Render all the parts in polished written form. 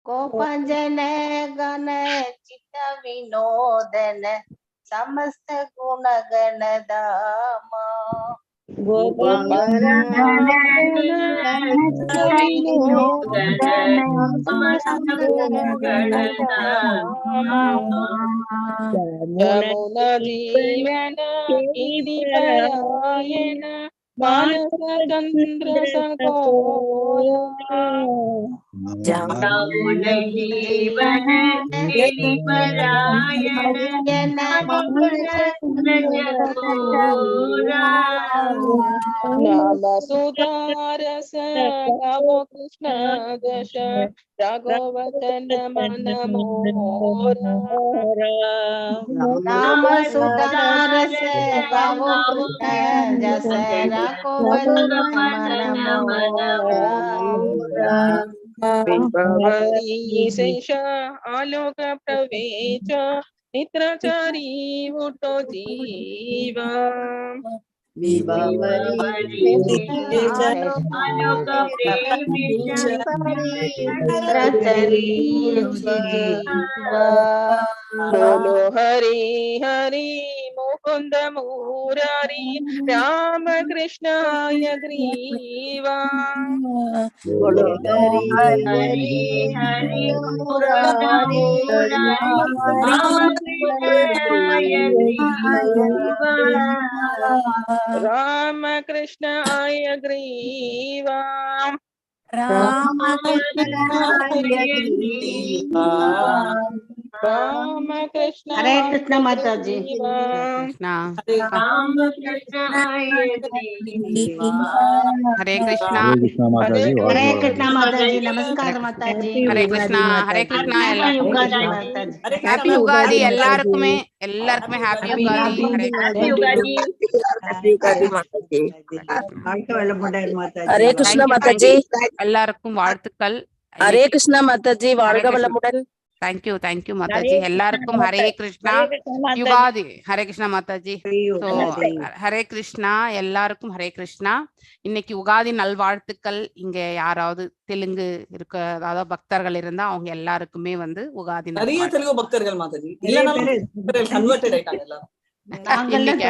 गोपजन गण चित्त विनोदन समस्त गुण गण दामा यमुना जीवन कीर्तिपरायण मानस चंद्र सकोरा यमुना जीवन कीर्तिपरायण मानस चंद्र सकोरा नाम सुधारस गावो कृष्ण दश राघवचन मन मोरा नाम सुधारस गावो कृष्ण जस राघवचन मन मोरा विभवरी शेष आलोक प्रवेश निद्राचारी उठो जीवा बोलो हरि हरि मुकुंद मुरारी राम कृष्णाय ग्रीवा बोलो हरि हरि हरि मुरारी राम कृष्णाय ग्रीवा राम कृष्णाय ग्रीवा राम कृष्णाय ग्रीवा राम कृष्ण हरे कृष्ण माता जी राम कृष्णाय ग्रीवा हरे कृष्णा माता जी। हरे कृष्ण माता जी। नमस्कार माता जी। हरे कृष्णा हरे कृष्णा युगादि माता जी। हैप्पी उगादी எல்லாருக்குமே हैप्पी उगादी हरे हरे कृष्णा माता जी। எல்லாருக்கும் வாழ்த்துக்கள் हरे कृष्णा माता जी வாழ்க வளமுடன் थैंक यू माता जी எல்லாருக்கும் हरे कृष्णा युगादी हरे कृष्णा माता जी सो हरे कृष्णा எல்லாருக்கும் हरे कृष्णा இன்னைக்கு உகாதி நல்வாழ்த்துக்கள் இங்க யாராவது தெலுங்கு இருக்க அதாவது பக்தர்கள் இருந்தா அவங்க எல்லாருக்குமே வந்து உகாதி நிறைய தெலுங்கு பக்தர்கள் மாதாஜி இல்லனாலும் கன்வர்ட்டட் ஆயிட்டாங்க எல்லாரும்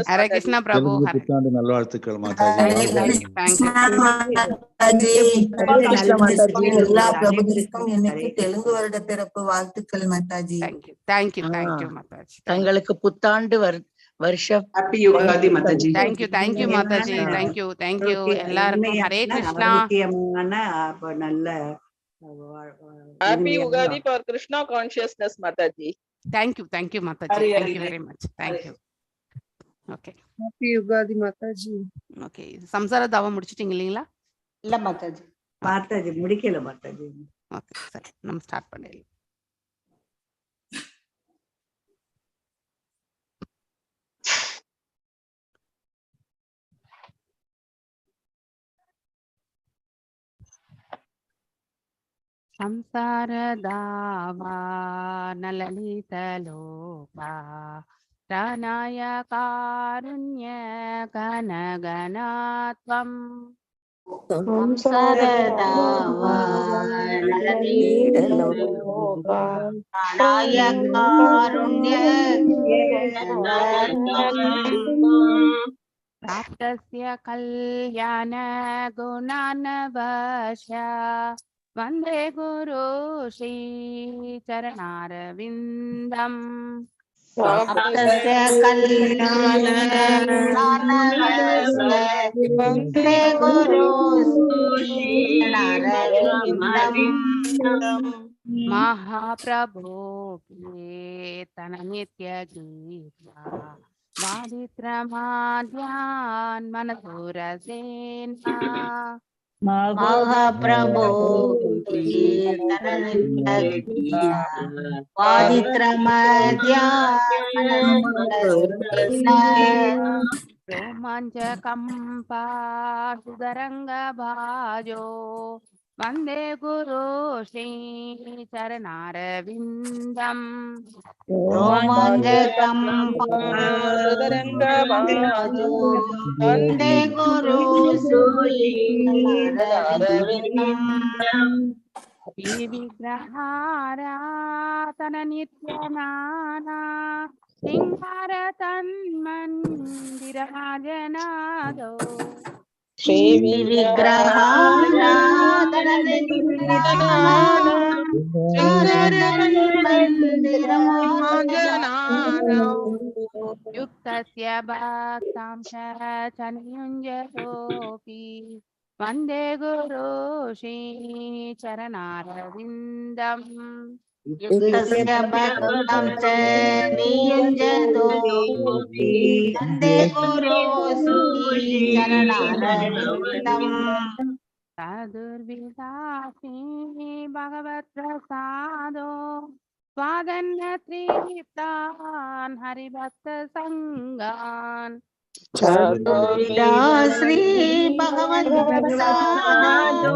हरे कृष्णा प्रभु புத்தாண்டு நல்வாழ்த்துக்கள் மாதாஜி। எல்லா பிரபுக்களுக்கும் இன்னைக்கு தெலுங்கு வருட பிறப்பு வாழ்த்துக்கள் மாதாஜி। थैंक यू माताजी। தங்களுக்கு புத்தாண்டு வருஷம் हैप्पी युगादि माताजी। थैंक यू माताजी। थैंक यू எல்லாருக்கும் हरे कृष्णा நல்ல happy Ugadi for Krishna consciousness माताजी। थैंक यू माताजी। Thank you very much. Thank you. Okay happy Yugadi माताजी। ओके संसार दावा முடிச்சிட்டீங்க இல்லீங்களா? இல்ல மாதாஜி। மாதாஜி முடிக்கல மாதாஜி। ஓகே சரி நம்ம ஸ்டார்ட் பண்ணிடலாம்। संसार दावा नललित लोका प्राणाय कारुण्य घन घनात्वम् संसार दावा नललित लोका प्राणाय कारुण्य प्राप्तस्य कल्याण गुणानवश वंदे गुरु श्री चरणारविंदम् प्राप्तस्य कल्याण गुणानवश वंदे गुरु श्री चरणारविंदम् महाप्रभु के तन नित्य गीता वादित्रमाद्यान मनसुरसेना महाप्रभु कीर्तन नित्य गीता वादित्रमाद्यान मनसुरसेना रोमांच कंपा सुदरंग भाजो वन्दे गुरु श्री चरणारविन्दम् रोमाञ्चकं मृदरङ्गबाजो वन्दे गुरु विग्रहारातननित्यनाना सिंहारतन्मन्दिरमाजनादो युक्तस्य भक्तांश च नियुञ्जतोऽपि वन्दे गुरु श्री चरणारविन्दम् युक्तस्य भक्तं च नियुञ्जतो वन्दे गुरो श्रीचरणारविन्दम् सदुर्विदासी भगवत्प्रसादो स्वादन्नत्रिप्तान् हरिभक्तसङ्गान् श्री भगवत्प्रसादो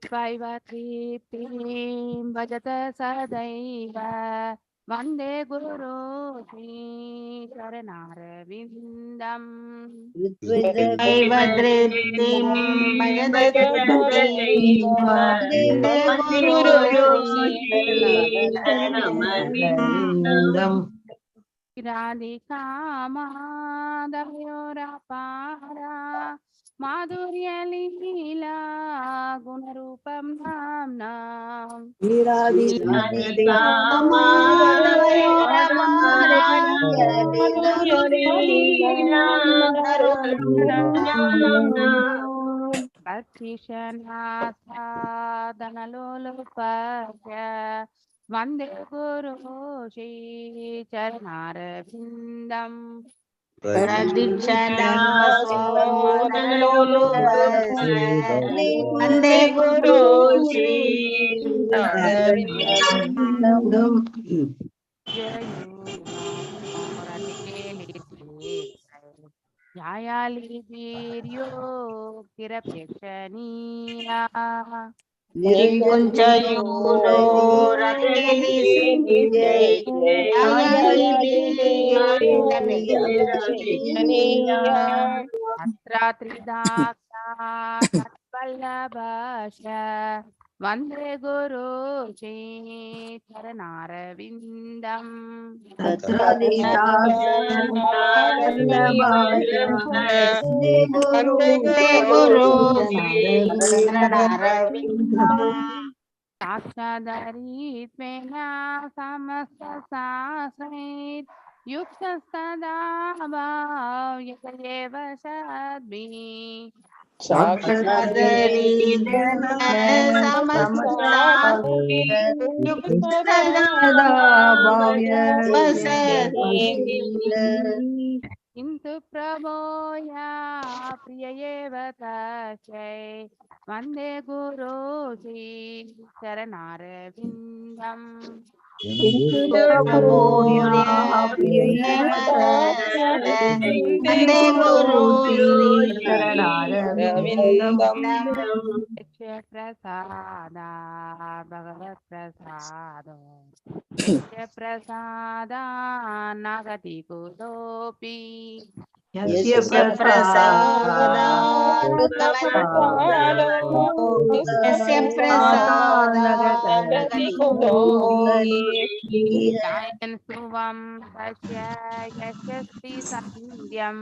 त्वैव तृप्तिं भजत सदैव वन्दे गुरो श्रीचरणारविन्दम् त्वैव तृप्तिं भजत सदैव वन्दे गुरो श्रीचरणारविन्दम् राधिका माधवयोरपारा माधुर्यलीला गुणरूपं नाम्नाम् भक्तिशनासादनलोलुपस्य वन्दे गुरो श्रीचरणारविन्दम् वन्दे गुरो ध्यायालिवीर्योक्तिरपेक्षणीया तत्रात्रिदाक्षात्वल्लभाष वन्दे गुरो श्रीचरणारविन्दम् साक्षादरित्वेन समस्तशास्त्रैः युक्तस्तदा भाव्यत एव सद्भिः किन्तु प्रभो या प्रिय एव तस्यै वन्दे गुरो श्रीचरणारविन्दम् वन्दे गुरो श्रीचरणारविन्दम् प्रसादा भगवत्प्रसादो प्रसादा नागति कुतोऽपि यस्य गायन् सुवं तस्य यशस्ति सन्ध्यं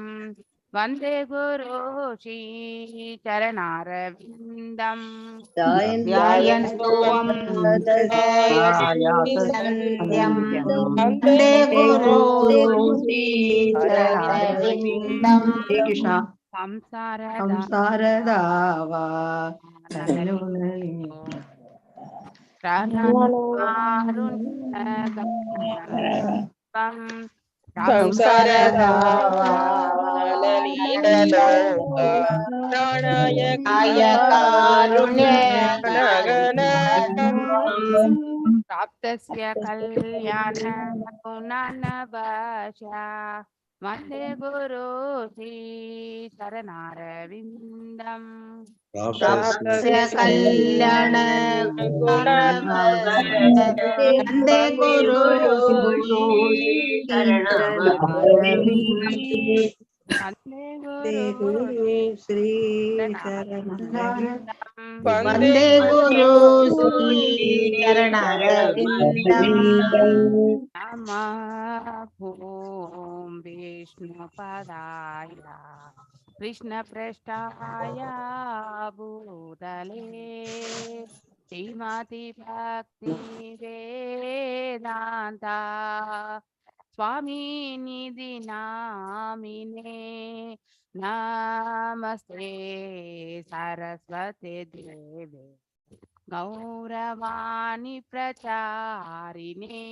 वन्दे गुरो श्रीचरणारविन्दम् ध्यायन् स्तुवं सन्ध्यं वन्दे गुरो श्रीचरणारविन्दम् संसारदावा प्राप्तस्य कल्याण गुणानवशा वन्दे गुरु श्री चरणारविन्दम् प्राप्स्य कल्याण वन्दे गुरु वन्दे गुरु श्री चरणारविन्दम् वन्दे गुरु चरणारविन्दम् नमः ॐ विष्णुपदाय कृष्णपृष्ठाय भूतले श्रीमति भक्ति वेदान्ता स्वामी निधि नामिने नमस्ते सरस्वती देवे गौरवाणी प्रचारिणे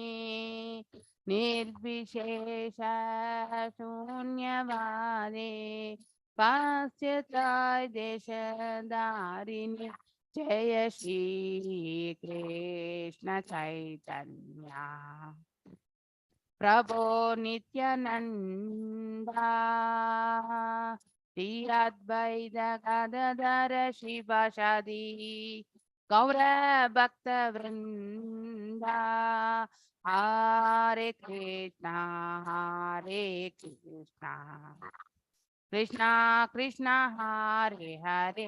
निर्विशेष शून्यवादे पाश्चात्य देशधारिणे जय श्री कृष्ण चैतन्य प्रभो नित्यानंदा श्री अद्वैत गदाधर शिवासादि गौर भक्त वृंदा हरे कृष्णा कृष्णा कृष्णा हरे हरे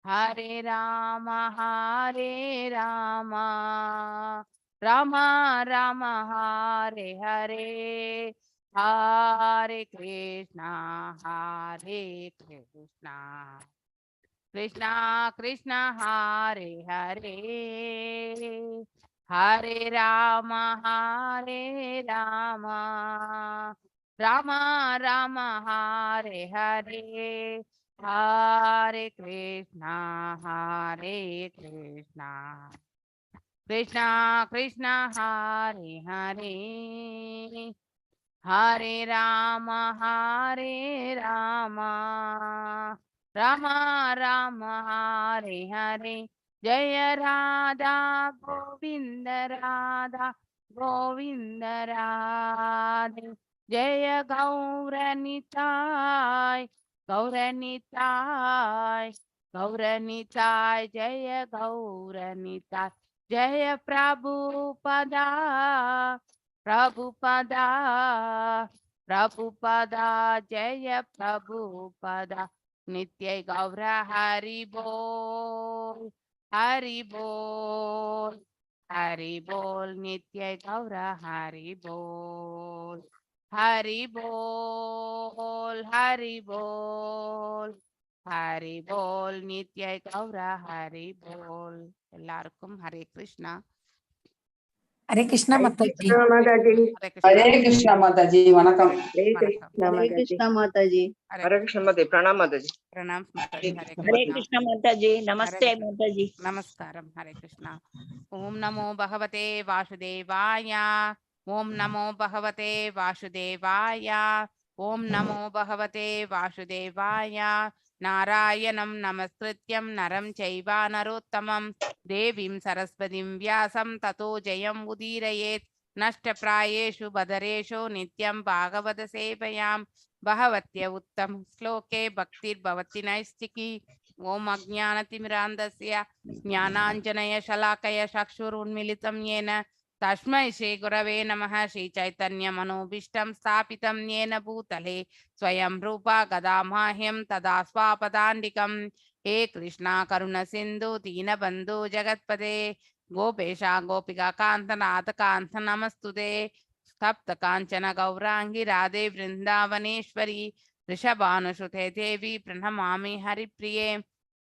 हरे राम राम राम हरे हरे हरे कृष्णा कृष्णा कृष्णा हरे हरे हरे राम राम राम हरे हरे हरे कृष्णा कृष्णा कृष्णा हरे हरे हरे राम राम राम हरे हरे जय राधा गोविंद राधे जय गौरनिताय जय गौरनिताय जय प्रभुपदा जय प्रभुपदा नित्य गौर हरि बोल नित्य गौर हरि बोल हरि बोल नित्य गौर हरि बोल எல்லாருக்கும் ஹரே கிருஷ்ணா हरे कृष्णा माताजी माताजी हरे कृष्णा माताजी वणकम हरे வணக்கம் कृष्णा हरे माताजी कृष्ण माताजी हरे कृष्ण माताजी प्रणाम माताजी प्रणाम माताजी हरे हरे कृष्णा कृष्ण माताजी नमस्ते हरे माताजी नमस्कारम हरे कृष्णा ओम नमो भगवते वासुदेवाय ओम नमो भगवते वासुदेवाय ओम नमो भगवते वासुदेवाय नारायणं नमस्कृत्यं नरं चैव नरोत्तमं देवीं सरस्वतीं व्यासं ततो जयम् उदीरयेत् नष्टप्रायेषु बदरेषु नित्यं भागवत सेवयां भगवत्य उत्तम श्लोके भक्तिर्भवति नैष्टिकी ओम अज्ञानतिमिरान्धस्य ज्ञानाञ्जनयशलाकया चक्षुरुन्मिलितं येन तस्मै श्रीगुरवे नमः श्रीचैतन्यमनोभीष्टं स्थापितं येन भूतले स्वयं रूपा गदामाह्यं तदा स्वापदान्तिकं हे कृष्णा करुणसिन्धु दीनबन्धु जगत्पते गोपेशा गोपिकान्त नाथकान्त नमस्तुते सप्त काञ्चन गौराङ्गी राधे वृन्दावनेश्वरी वृषभानुसुते देवी प्रणमामि हरिप्रिये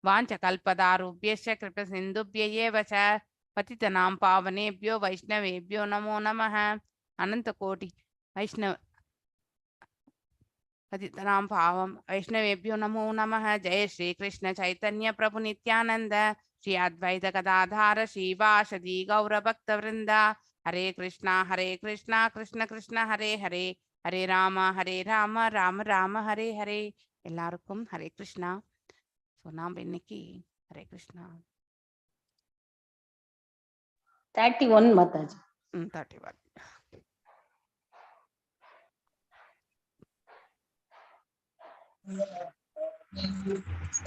वाञ्छकल्पतारुभ्यश्च कृपसिन्धुभ्य एव च पतितनां पावनेभ्यो वैष्णवेभ्यो नमो नमः अनन्तकोटि वैष्णव पतितनां पावं वैष्णवेभ्यो नमो नमः जय श्री कृष्ण चैतन्य प्रभु नित्यानंद श्री अद्वैत गदाधार श्रीवासदि गौरभक्तवृंद हरे कृष्णा कृष्ण कृष्ण हरे हरे हरे राम राम राम हरे हरे எல்லாருக்கும் ஹரே கிருஷ்ணா ஸோ நாம் இன்னைக்கு ஹரே கிருஷ்ணா 31 माताजी 31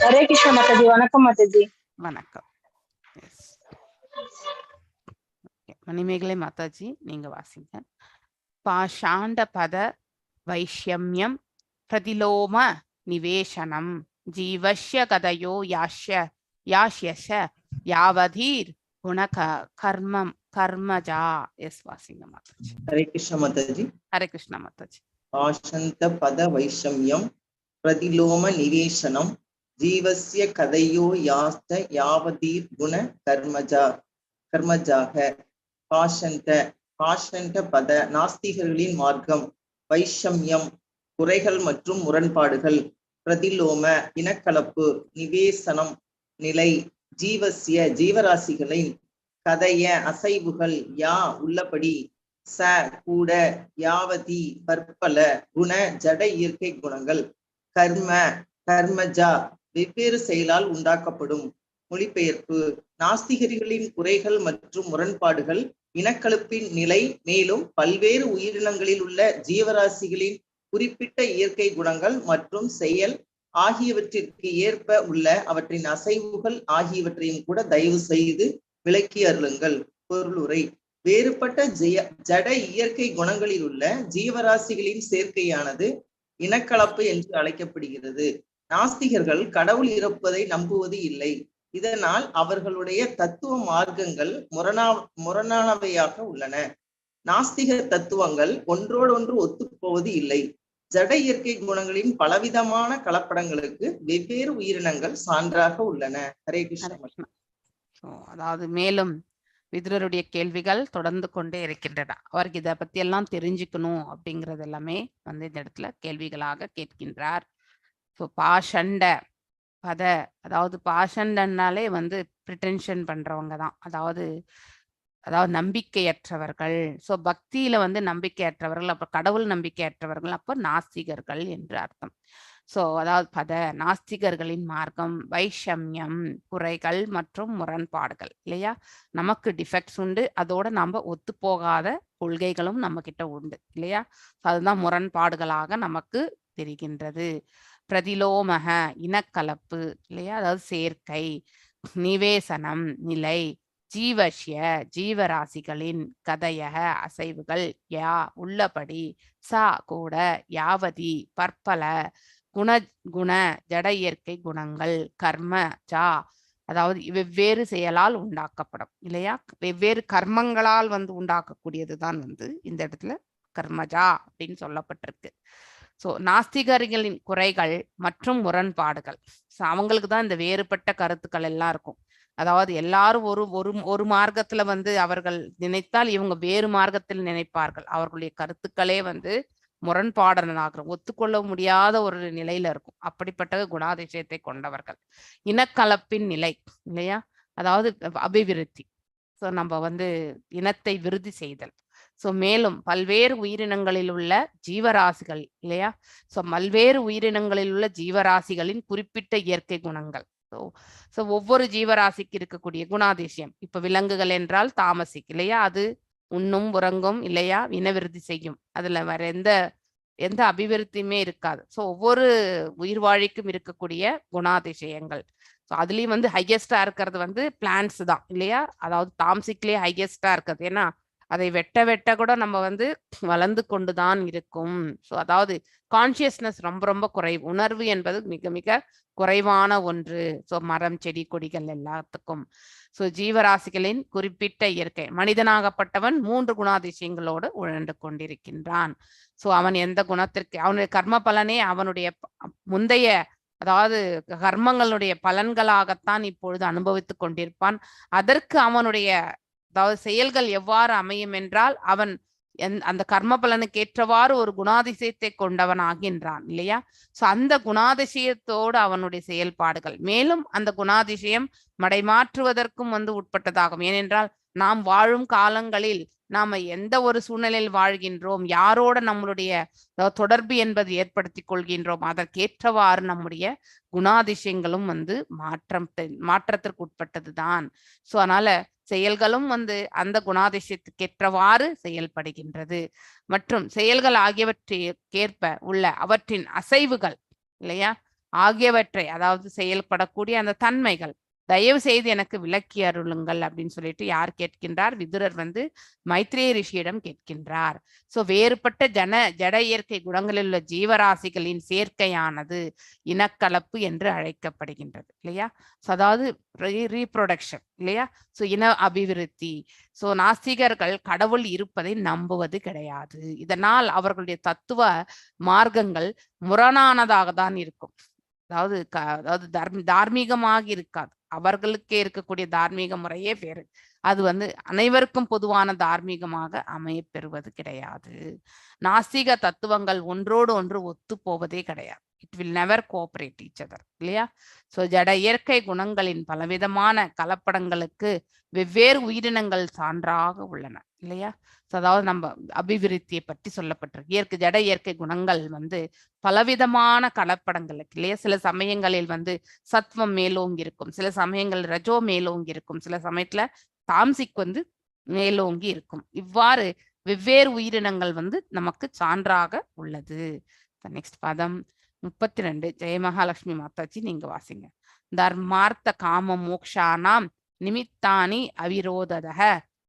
ஹரே கிருஷ்ண மாதாஜி. வணக்கம் மாதாஜி. வணக்கம். மணிமேகலை மாதாஜி நீங்க வாசிங்க. பாஷாண்ட பத வைஷமியம் பிரதிலோம நிவேசனம் ஜீவஸ்ய கதையோ யாஷ்யஷ யாவதீர் குணக கர்மம் கர்மஜா. எஸ் வாசிங்க மாதாஜி. ஹரே கிருஷ்ண மாதாஜி. ஹரே கிருஷ்ண மாதாஜி. ஆசந்த பத வைஷமியம் பிரதிலோம நிவேசனம் ஜீவஸ்ய கதையோ யாவதீர் குண கர்மஜாக. பாஷந்த பத நாஸ்திகர்களின் மார்க்கம், வைஷமியம் குறைகள் மற்றும் முரண்பாடுகள், பிரதிலோம இனக்கலப்பு, நிவேசனம் நிலை, ஜீவராசிகளின் கதைய அசைவுகள், உள்ளபடி, கூட, யாவதி பற்பல, குண ஜட இயற்கை குணங்கள், கர்மஜா வெவ்வேறு செயலால் உண்டாக்கப்படும். மொழிபெயர்ப்பு: நாஸ்திகர்களின் குறைகள் மற்றும் முரண்பாடுகள் இனக்கலப்பின் நிலை, மேலும் பல்வேறு உயிரினங்களில் உள்ள ஜீவராசிகளின் குறிப்பிட்ட இயற்கை குணங்கள் மற்றும் செயல் ஆகியவற்றிற்கு ஏற்ப உள்ள அவற்றின் அசைவுகள் ஆகியவற்றையும் கூட தயவு செய்து விளக்கி அருளுங்கள். பொருளுரை: வேறுபட்ட ஜட இயற்கை குணங்களில் உள்ள ஜீவராசிகளின் சேர்க்கையானது இனக்கலப்பு என்று அழைக்கப்படுகிறது. நாஸ்திகர்கள் கடவுள் இருப்பதை நம்புவது இல்லை. இதனால் அவர்களுடைய தத்துவ மார்க்கங்கள் முரணானவையாக உள்ளன. நாஸ்திக தத்துவங்கள் ஒன்றோடொன்று ஒத்துப்போவது இல்லை. ஜட இயற்கை குணங்களின் பலவிதமான கலப்படங்களுக்கு வெவ்வேறு உயிரினங்கள் சான்றாக உள்ளன. ஹரே கிருஷ்ண. அதாவது மேலும் விதுரருடைய கேள்விகள் தொடர்ந்து கொண்டே இருக்கின்றன. அவருக்கு இதை பத்தி எல்லாம் தெரிஞ்சுக்கணும் அப்படிங்கிறது எல்லாமே வந்து இந்த இடத்துல கேள்விகளாக கேட்கின்றார். பாஷண்ட பத, அதாவது பாஷண்டன்னாலே வந்து பிரிட்டென்ஷன் பண்றவங்க தான், அதாவது நம்பிக்கையற்றவர்கள். ஸோ பக்தியில வந்து நம்பிக்கையற்றவர்கள், அப்புறம் கடவுள் நம்பிக்கையற்றவர்கள், அப்போ நாஸ்திகர்கள் என்று அர்த்தம். ஸோ அதாவது பத நாஸ்திகர்களின் மார்க்கம், வைஷமியம் குறைகள் மற்றும் முரண்பாடுகள் இல்லையா. நமக்கு டிஃபெக்ட்ஸ் உண்டு, அதோட நம்ம ஒத்து போகாத கொள்கைகளும் நம்ம கிட்ட உண்டு இல்லையா. அதுதான் முரண்பாடுகளாக நமக்கு தெரிகின்றது. பிரதிலோமக இனக்கலப்பு இல்லையா, அதாவது சேர்க்கை, நிவேசனம் நிலை, ஜீவஷ்ய ஜீவராசிகளின் கதையக அசைவுகள், உள்ளபடி, கூட, யாவதி பற்பல, குண ஜட இயற்கை குணங்கள், கர்ம அதாவது வெவ்வேறு செயலால் உண்டாக்கப்படும் இல்லையா. வெவ்வேறு கர்மங்களால் வந்து உண்டாக்கக்கூடியதுதான் வந்து இந்த இடத்துல கர்மஜா அப்படின்னு சொல்லப்பட்டிருக்கு. ஸோ நாஸ்திகர்களின் குறைகள் மற்றும் முரண்பாடுகள், ஸோ அவங்களுக்கு தான் இந்த வேறுபட்ட கருத்துக்கள் எல்லாம் இருக்கும். அதாவது எல்லாரும் ஒரு மார்க்கத்துல வந்து அவர்கள் நினைத்தால் இவங்க வேறு மார்க்கத்தில் நினைப்பார்கள். அவர்களுடைய கருத்துக்களே வந்து முரண்பாடனாக ஒத்துக்கொள்ள முடியாத ஒரு நிலையில இருக்கும். அப்படிப்பட்ட குணாதிசயத்தை கொண்டவர்கள். இனக்கலப்பின் நிலை இல்லையா, அதாவது அபிவிருத்தி. ஸோ நம்ம வந்து இனத்தை விருத்தி செய்தல். ஸோ மேலும் பல்வேறு உயிரினங்களில் உள்ள ஜீவராசிகள் இல்லையா. ஸோ பல்வேறு உயிரினங்களில் உள்ள ஜீவராசிகளின் குறிப்பிட்ட இயற்கை குணங்கள். ஸோ ஒவ்வொரு ஜீவராசிக்கு இருக்கக்கூடிய குணாதிசயம். இப்ப விலங்குகள் என்றால் தாமசிக் இல்லையா, அது உண்ணும் உறங்கும் இல்லையா, இனவிருத்தி செய்யும். அதுல வேற எந்த அபிவிருத்தியுமே இருக்காது. ஸோ ஒவ்வொரு உயிர்வாழிக்கும் இருக்கக்கூடிய குணாதிசயங்கள். ஸோ அதுலயும் வந்து ஹையஸ்டா இருக்கிறது வந்து பிளான்ட்ஸ் தான் இல்லையா. அதாவது தாம்சிக்லயே ஹையஸ்டா இருக்கிறது. ஏன்னா அதை வெட்ட கூட நம்ம வந்து வளர்ந்து கொண்டுதான் இருக்கும். ஸோ அதாவது கான்சியஸ்னஸ் ரொம்ப ரொம்ப குறைவு. உணர்வு என்பது மிக மிக குறைவான ஒன்று. ஸோ மரம் செடி கொடிகள் எல்லாத்துக்கும். ஸோ ஜீவராசிகளின் குறிப்பிட்ட இயற்கை. மனிதனாகப்பட்டவன் 3 குணாதிசயங்களோடு உழண்டு கொண்டிருக்கின்றான். ஸோ அவன் எந்த குணத்திற்கு, அவனுடைய கர்ம பலனே அவனுடைய முந்தைய, அதாவது கர்மங்களுடைய பலன்களாகத்தான் இப்பொழுது அனுபவித்துக் கொண்டிருப்பான். அதற்கு அவனுடைய அதாவது செயல்கள் எவ்வாறு அமையும் என்றால் அவன் அந்த கர்ம பலனுக்கு ஏற்றவாறு ஒரு குணாதிசயத்தை கொண்டவன் ஆகின்றான் இல்லையா. சோ அந்த குணாதிசயத்தோடு அவனுடைய செயல்பாடுகள், மேலும் அந்த குணாதிசயம் மடைமாற்றுவதற்கும் வந்து உட்பட்டதாகும். ஏனென்றால் நாம் வாழும் காலங்களில் நாம எந்த ஒரு சூழ்நிலையில் வாழ்கின்றோம், யாரோட நம்மளுடைய தொடர்பு என்பது ஏற்படுத்தி கொள்கின்றோம், அதற்கேற்றவாறு நம்முடைய குணாதிசயங்களும் வந்து மாற்றத்திற்கு உட்பட்டதுதான். சோ அதனால செயல்களும் வந்து அந்த குணாதிசயத்துக்கேற்றவாறு செயல்படுகின்றது. மற்றும் செயல்கள் ஆகியவற்றிற்கேற்ப உள்ள அவற்றின் அசைவுகள் இல்லையா, ஆகியவற்றை அதாவது செயல்படக்கூடிய அந்த தன்மைகள் தயவு செய்து எனக்கு விளக்கி அருளுங்கள் அப்படின்னு சொல்லிட்டு யார் கேட்கின்றார்? விதுரர் வந்து மைத்ரேய ரிஷியிடம் கேட்கின்றார். சோ வேறுபட்ட ஜட இயற்கை குணங்களில் உள்ள ஜீவராசிகளின் சேர்க்கையானது இனக்கலப்பு என்று அழைக்கப்படுகின்றது இல்லையா. ஸோ அதாவது ரீப்ரொடக்ஷன் இல்லையா. ஸோ இன அபிவிருத்தி. ஸோ நாஸ்திகர்கள் கடவுள் இருப்பதை நம்புவது கிடையாது. இதனால் அவர்களுடைய தத்துவ மார்க்கங்கள் முரணானதாக தான் இருக்கும். அதாவது தார்மீகமாக இருக்காது. அவர்களுக்கே இருக்கக்கூடிய தார்மீக முறையே வேறு. அது வந்து அனைவருக்கும் பொதுவான தார்மீகமாக அமைய பெறுவது கிடையாது. நாஸ்திக தத்துவங்கள் ஒன்றோடு ஒன்று ஒத்து போவதே கிடையாது. It will never cooperate each other இல்லையா. ஸோ ஜட இயற்கை குணங்களின் பலவிதமான கலப்படங்களுக்கு வெவ்வேறு உயிரினங்கள் சான்றாக உள்ளன இல்லையா. ஸோ அதாவது நம்ம அபிவிருத்தியை பற்றி சொல்லப்பட்டிருக்கு. ஜட இயற்கை குணங்கள் வந்து பலவிதமான கலப்படங்களுக்கு இல்லையா. சில சமயங்களில் வந்து சத்வம் மேலோங்கி இருக்கும், சில சமயங்கள் ரஜோ மேலோங்கி இருக்கும், சில சமயத்துல தாம்சிக் வந்து மேலோங்கி இருக்கும். இவ்வாறு வெவ்வேறு உயிரினங்கள் வந்து நமக்கு சான்றாக உள்ளது. நெக்ஸ்ட் பதம் 32. ஜெய மகாலட்சுமி மாதாஜி நீங்க வாசிங்க. தர்மார்த்த காம மோக்ஷானாம் நிமித்தானி அவிரோததः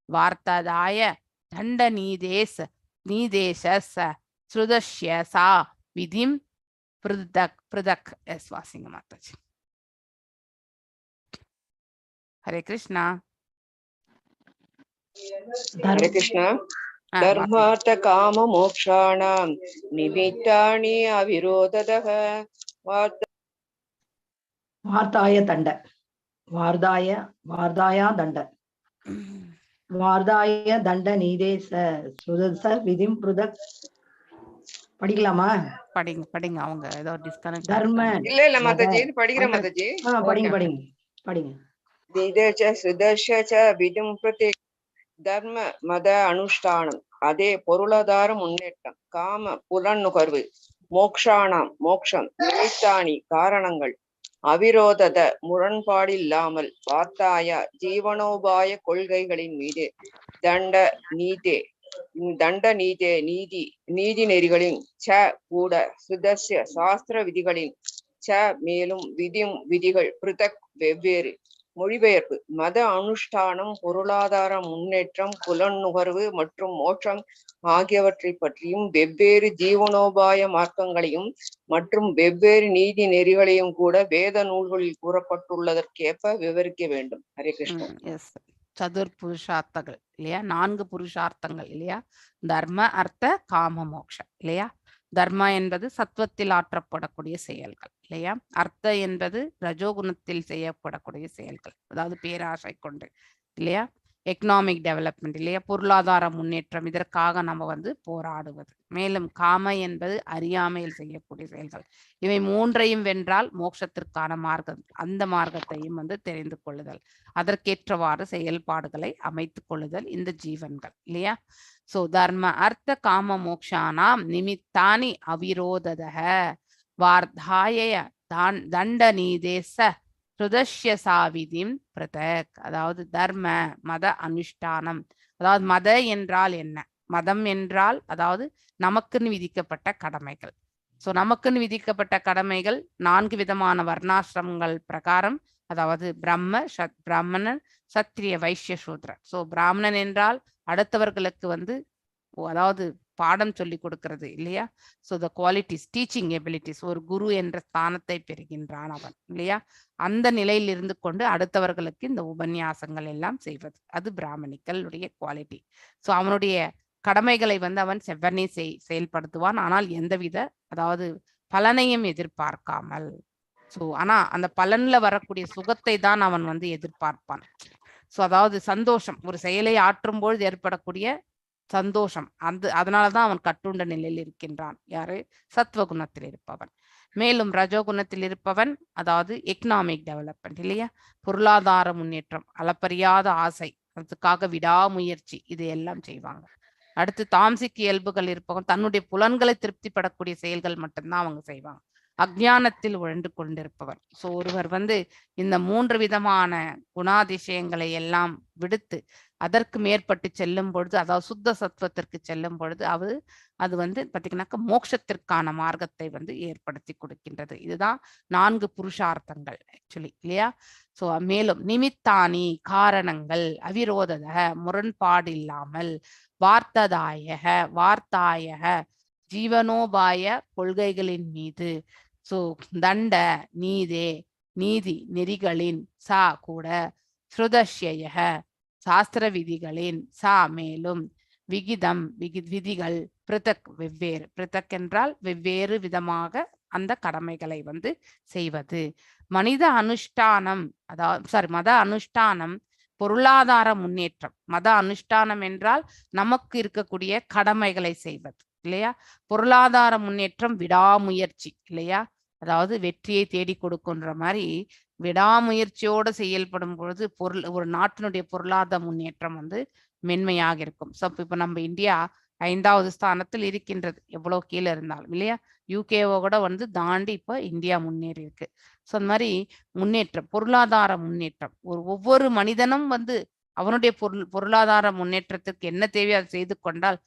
வார்த்ததாய தண்ட நீதேச ஸ்ருதஸ்ய சா விதிம் பிரதக். எஸ் வாசிங்க மாதாஜி. ஹரே கிருஷ்ணா. ஹரே கிருஷ்ணா. தர்மார்த்த காம மோக்ஷாணாம் நிமித்தானி அவிரோததः வார்த்தாய தண்ட வார்தாயா தண்ட வார்தாய தண்ட நீதேச சுதச விதிம் பிரதக். படிக்கலாமா? படிங்க. அவங்க ஏதோ டிஸ்கனெக்ட். தர்ம இல்ல மாதாஜி படிக்கிற மாதாஜி. படிங்க. நீதேச சுதர்ஷ விதிம் பிரதக். தர்ம மத அனுஷ்டானம் அதே பொருளாதார முன்னேற்றம், காம புலனுகர்வு, மோக்ஷானாம் மோக்ஷம், நிமித்தானி காரணங்கள், அவிரோதத முரண்பாடில்லாமல், வார்த்தாய ஜீவனோபாய கொள்கைகளின் மீது, தண்ட நீதே நீதி நெறிகளின் ச கூட, சுதஸ்ய சாஸ்திர விதிகளின் ச மேலும் விதிகள் பிருதக் வெவ்வேறு. மொழிபெயர்ப்பு. மத அனுஷ்டானம், பொருளாதார முன்னேற்றம், புலனுகர்வு மற்றும் மோட்சம் ஆகியவற்றை பற்றியும் வெவ்வேறு ஜீவனோபாய மார்க்கங்களையும் மற்றும் வெவ்வேறு நீதி நெறிகளையும் கூட வேத நூல்களில் கூறப்பட்டுள்ளதற்கேற்ப விவரிக்க வேண்டும். ஹரே கிருஷ்ணன். சதுர் புருஷார்த்தங்கள் இல்லையா, 4 புருஷார்த்தங்கள் இல்லையா. தர்ம அர்த்த காம மோக்ஷம் இல்லையா. தர்ம என்பது சத்துவத்தில் ஆற்றப்படக்கூடிய செயல்கள் இல்லையா. அர்த்த என்பது ரஜோகுணத்தில் செய்யப்படக்கூடிய செயல்கள், அதாவது பேராசை கொண்டு இல்லையா. எக்கனாமிக் டெவலப்மெண்ட் இல்லையா, பொருளாதார முன்னேற்றம், இதற்காக நம்ம வந்து போராடுவது. மேலும் காம என்பது அறியாமையில் செய்யக்கூடிய செயல்கள். இவை 3ஐயும் வென்றால் மோட்சத்திற்கான மார்க்கம், அந்த மார்க்கத்தையும் வந்து தெரிந்து கொள்ளுதல், அதற்கேற்றவாறு செயல்பாடுகளை அமைத்துக் கொள்ளுதல் இந்த ஜீவன்கள் இல்லையா. சோ தர்ம அர்த்த காம மோக்ஷானாம் நிமித்தானி அவிரோததः வார்த்தாய தண்ட நீதேச சுதஸ்ய சாவிதிம் பிரதக். அதாவது தர்ம மத அனுஷ்டானம், அதாவது மத என்றால் என்ன, மதம் என்றால் அதாவது நமக்குன்னு விதிக்கப்பட்ட கடமைகள். சோ நமக்குன்னு விதிக்கப்பட்ட கடமைகள் 4 விதமான வர்ணாசிரமங்கள் பிரகாரம், அதாவது பிராமணன், சத்திரிய, வைஷ்ய, சூத்ரன். சோ பிராமணன் என்றால் அடுத்தவர்களுக்கு வந்து அதாவது பாடம் சொல்லி கொடுக்கிறது இல்லையா. So the qualities, teaching abilities, ஒரு குரு என்ற ஸ்தானத்தை பெறுகின்றான் அவன் இல்லையா. அந்த நிலையில் இருந்து கொண்டு அடுத்தவர்களுக்கு இந்த உபன்யாசங்கள் எல்லாம் செய்வது, அது பிராமணிகளுடைய குவாலிட்டி. ஸோ அவனுடைய கடமைகளை வந்து அவன் செவ்வனே செயல்படுத்துவான், ஆனால் எந்தவித அதாவது பலனையும் எதிர்பார்க்காமல். ஸோ ஆனா அந்த பலன்ல வரக்கூடிய சுகத்தை தான் அவன் வந்து எதிர்பார்ப்பான். ஸோ அதாவது சந்தோஷம், ஒரு செயலை ஆற்றும் பொழுது ஏற்படக்கூடிய சந்தோஷம், அதனாலதான் அவன் கட்டுண்ட நிலையில் இருக்கின்றான். யாரு? சத்வகுணத்தில் இருப்பவன். மேலும் ரஜோகுணத்தில் இருப்பவன் அதாவது எக்கனாமிக் டெவலப்மெண்ட் இல்லையா, பொருளாதார முன்னேற்றம், அளப்பரியாத ஆசை, அதுக்காக விடாமுயற்சி, இது எல்லாம் செய்வாங்க. அடுத்து தாம்சிக் இயல்புகள் இருப்பவங்க தன்னுடைய புலன்களை திருப்திப்படக்கூடிய செயல்கள் மட்டும்தான் அவங்க செய்வாங்க. அஜ்ஞானத்தில் உழண்டு கொண்டிருப்பவர். சோ ஒருவர் வந்து இந்த 3 விதமான குணாதிசயங்களை எல்லாம் விடுத்து அதற்கு மேற்பட்டு செல்லும் பொழுது, அதாவது சுத்த சத்துவத்திற்கு செல்லும் பொழுது அது வந்து பாத்தீங்கன்னாக்கா மோட்சத்திற்கான மார்க்கத்தை வந்து ஏற்படுத்தி கொடுக்கின்றது. இதுதான் 4 புருஷார்த்தங்கள் ஆக்சுவலி, இல்லையா? சோ மேலும் நிமித்தானி காரணங்கள் அவிரோதத முரண்பாடு இல்லாமல் வார்த்தாயக ஜீவனோபாய கொள்கைகளின் மீது, சோ தண்ட நீதி நெறிகளின் கூட ஸ்ருதஸ்யய சாஸ்திர விதிகளின் மேலும் விகிதம் விதிகள் பிருதக் வெவ்வேறு, பிருதக் என்றால் வெவ்வேறு விதமாக அந்த கடமைகளை வந்து செய்வது. மத அனுஷ்டானம் பொருளாதார முன்னேற்றம். மத அனுஷ்டானம் என்றால் நமக்கு இருக்கக்கூடிய கடமைகளை செய்வது, இல்லையா? பொருளாதார முன்னேற்றம் விடாமுயற்சி, இல்லையா? அதாவது வெற்றியை தேடி கொடுக்குன்ற மாதிரி விடாமுயற்சியோடு செயல்படும் பொழுது ஒரு நாட்டினுடைய பொருளாதார முன்னேற்றம் வந்து மென்மையாக இருக்கும். ஸோ இப்போ நம்ம இந்தியா 5வது ஸ்தானத்தில் இருக்கின்றது, எவ்வளவு கீழே இருந்தாலும், இல்லையா? யூகேஓ கூட வந்து தாண்டி இப்போ இந்தியா முன்னேறி இருக்கு. ஸோ அந்த மாதிரி முன்னேற்றம், பொருளாதார முன்னேற்றம், ஒவ்வொரு மனிதனும் வந்து அவனுடைய பொருளாதார முன்னேற்றத்துக்கு என்ன தேவையோ அதை செய்து கொண்டால்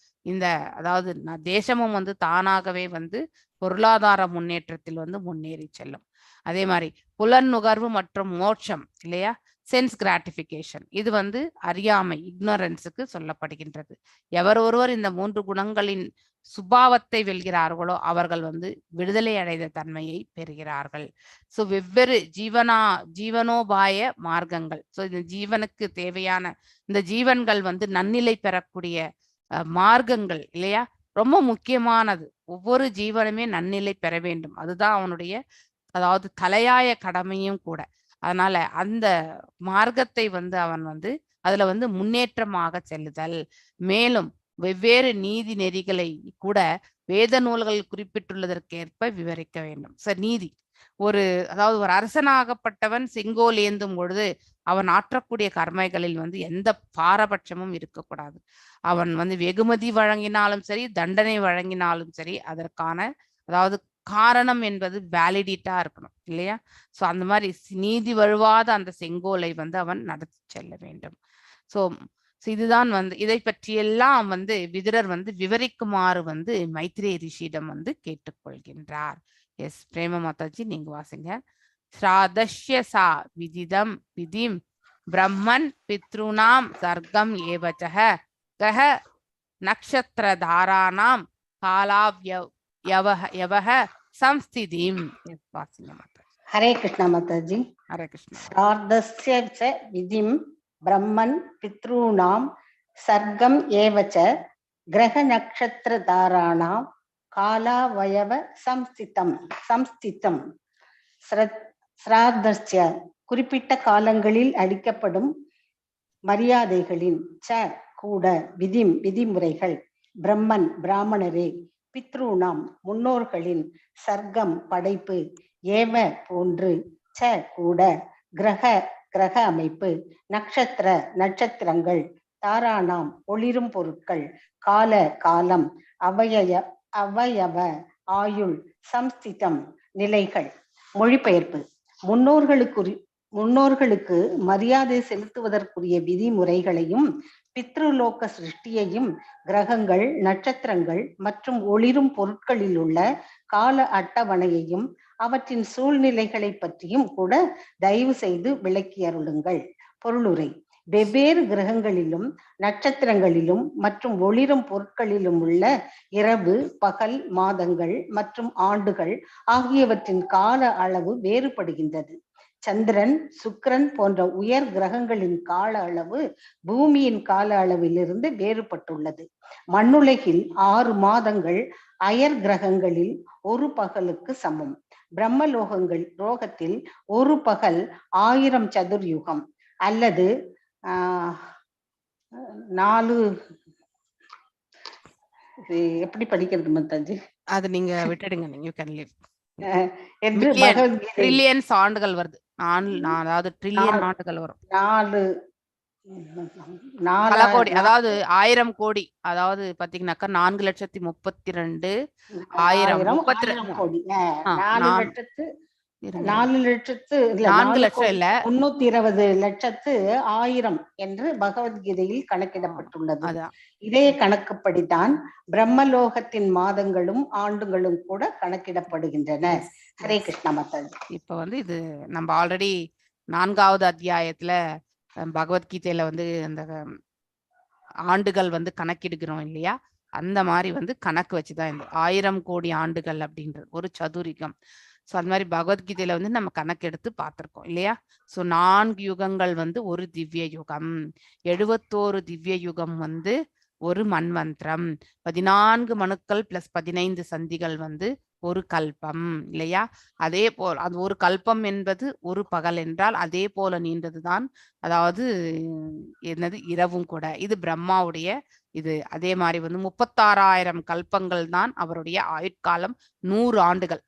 அதாவது தேசமும் வந்து தானாகவே வந்து பொருளாதார முன்னேற்றத்தில் வந்து முன்னேறி செல்லும். அதே மாதிரி புலன் நுகர்வு மற்றும் மோட்சம், இல்லையா? சென்ஸ் கிராட்டிபிகேஷன், இது வந்து அறியாமை, இக்னோரன்ஸுக்கு சொல்லப்படுகின்றது. எவர் ஒருவர் இந்த 3 குணங்களின் சுபாவத்தை வெல்கிறார்களோ அவர்கள் வந்து விடுதலை அடைந்த தன்மையை பெறுகிறார்கள். சோ வெவ்வேறு ஜீவனோபாய மார்க்கங்கள், சோ இந்த ஜீவனுக்கு தேவையான இந்த ஜீவன்கள் வந்து நன்னிலை பெறக்கூடிய மார்க்கங்கள், இல்லையா? ரொம்ப முக்கியமானது. ஒவ்வொரு ஜீவனுமே நன்னிலை பெற வேண்டும், அதுதான் அவனுடைய அதாவது தலையாய கடமையும் கூட. அதனால அந்த மார்க்கத்தை வந்து அவன் வந்து அதுல வந்து முன்னேற்றமாக செல்லுதல். மேலும் வெவ்வேறு நீதி நெறிகளை கூட வேத நூல்கள் குறிப்பிட்டுள்ளதற்கேற்ப விவரிக்க வேண்டும். நீதி அதாவது ஒரு அரசனாகப்பட்டவன் செங்கோல் ஏந்தும் பொழுது அவன் ஆற்றக்கூடிய கர்மைகளில் வந்து எந்த பாரபட்சமும் இருக்கக்கூடாது. அவன் வந்து வெகுமதி வழங்கினாலும் சரி, தண்டனை வழங்கினாலும் சரி, அதற்கான அதாவது காரணம் என்பது வேலிடிட்டா இருக்கணும், இல்லையா? சோ அந்த மாதிரி நீதி வழுவாத அந்த செங்கோலை வந்து அவன் நடத்தி செல்ல வேண்டும். சோ இதுதான் வந்து இதை பற்றியெல்லாம் வந்து விதுரர் வந்து விவரிக்குமாறு வந்து மைத்ரேய ரிஷியிடம் வந்து கேட்டுக்கொள்கின்றார். எஸ் பிரேம மாதாஜி, நீங்க வாசிங்க. ஸ்ராதஸ்ய சா விதிம் பிரம்மன் பித்ருணாம் சர்க்கம் ஏவச்சக கஹ நக்ஷத்ரதாராணாம் காலாவ்யவஹ சம்ஸ்திதிம். வாசிங்க மாதாஜி. ஹரே கிருஷ்ணா மாதாஜி. ஹரே கிருஷ்ணா. ஸ்ராதஸ்ய ச விதிம் பிரம்மன் பித்ருணாம் சர்க்கம் ஏவச்ச கிரக நக்ஷத்ரதாராணாம் காலாவயவ சம்ஸ்திதம். ஸ்ராதஸ்ய குறிப்பிட்ட காலங்களில் அளிக்கப்படும் மரியாதைகளின் கூட விதிமுறைகள் பிரம்மன் பிராமணரே, பித்ருணாம் முன்னோர்களின், சர்க்கம் படைப்பு, ஏவ போன்று, கூட கிரக அமைப்பு, நட்சத்திரங்கள், தாராணாம் ஒளிரும் பொருட்கள், காலம், அவயவ ஆயுள், சம்ஸ்திதம் நிலைகள். மொழிபெயர்ப்பு. முன்னோர்களுக்கு மரியாதை செலுத்துவதற்குரிய விதிமுறைகளையும் பித்ருலோக சிருஷ்டியையும் கிரகங்கள், நட்சத்திரங்கள் மற்றும் ஒளிரும் பொருட்களில் உள்ள கால அட்டவணையையும் அவற்றின் சூழ்நிலைகளை பற்றியும் கூட தயவு செய்து விளக்கி அருளுங்கள். பொருளுரை. வெவ்வேறு கிரகங்களிலும் நட்சத்திரங்களிலும் மற்றும் ஒளிரும் பொருட்களிலும் உள்ள இரவு, பகல், மாதங்கள் மற்றும் ஆண்டுகள் ஆகியவற்றின் கால அளவு வேறுபடுகின்றது. சந்திரன், சுக்கிரன் போன்ற உயர் கிரகங்களின் கால அளவு பூமியின் கால அளவிலிருந்து வேறுபட்டுள்ளது. மண்ணுலகில் 6 மாதங்கள் அயர் கிரகங்களில் ஒரு பகலுக்கு சமம். லோகத்தில் ஒரு பகல் 1000 சதுர்யுகம் அல்லது 4 எப்படி படிக்கிறது மாதாஜி? அது நீங்க விட்டுடுங்க, நீங்க கேன் லீவ். என்று ட்ரில்லியன்ஸ் ஆண்டுகள் வருது. அதாவது ட்ரில்லியன் ஆண்டுகள் வரும். 4 கோடி, அதாவது 1000 கோடி, அதாவது பாத்தீங்கன்னாக்கா 4,32,1000 கோடி, 4,32,1000 இருங்க. 4 லட்சத்து இல்ல 4 லட்சம் இல்ல 320 லட்சத்து 1000 என்று பகவத்கீதையில் கணக்கிடப்பட்டுள்ளது. அதான் இதே கணக்குப்படிதான் பிரம்மலோகத்தின் மாதங்களும் ஆண்டுகளும் கூட கணக்கிடப்படுகின்றன. ஹரே கிருஷ்ணா மாதாஜி. இப்ப வந்து இது நம்ம ஆல்ரெடி 4வது அத்தியாயத்துல பகவத்கீதையில வந்து அந்த ஆண்டுகள் வந்து கணக்கிடுகிறோம் இல்லையா, அந்த மாதிரி வந்து கணக்கு வச்சுதான் இந்த 1000 கோடி ஆண்டுகள் அப்படின்றது ஒரு சதுரிகம். ஸோ அந்த மாதிரி பகவத்கீதையில வந்து நம்ம கணக்கெடுத்து பார்த்திருக்கோம் இல்லையா. ஸோ 4 யுகங்கள் வந்து ஒரு திவ்ய யுகம், 71 திவ்ய யுகம் வந்து ஒரு மன்வந்திரம், 14 மனுக்கள் பிளஸ் 15 சந்திகள் வந்து ஒரு கல்பம் இல்லையா. அதே போல் அது ஒரு கல்பம் என்பது ஒரு பகல் என்றால் அதே போல நீண்டதுதான், அதாவது என்னது இரவும் கூட. இது பிரம்மாவுடைய இது. அதே மாதிரி வந்து 36,000 கல்பங்கள் தான் அவருடைய ஆயுட்காலம், 100 ஆண்டுகள்,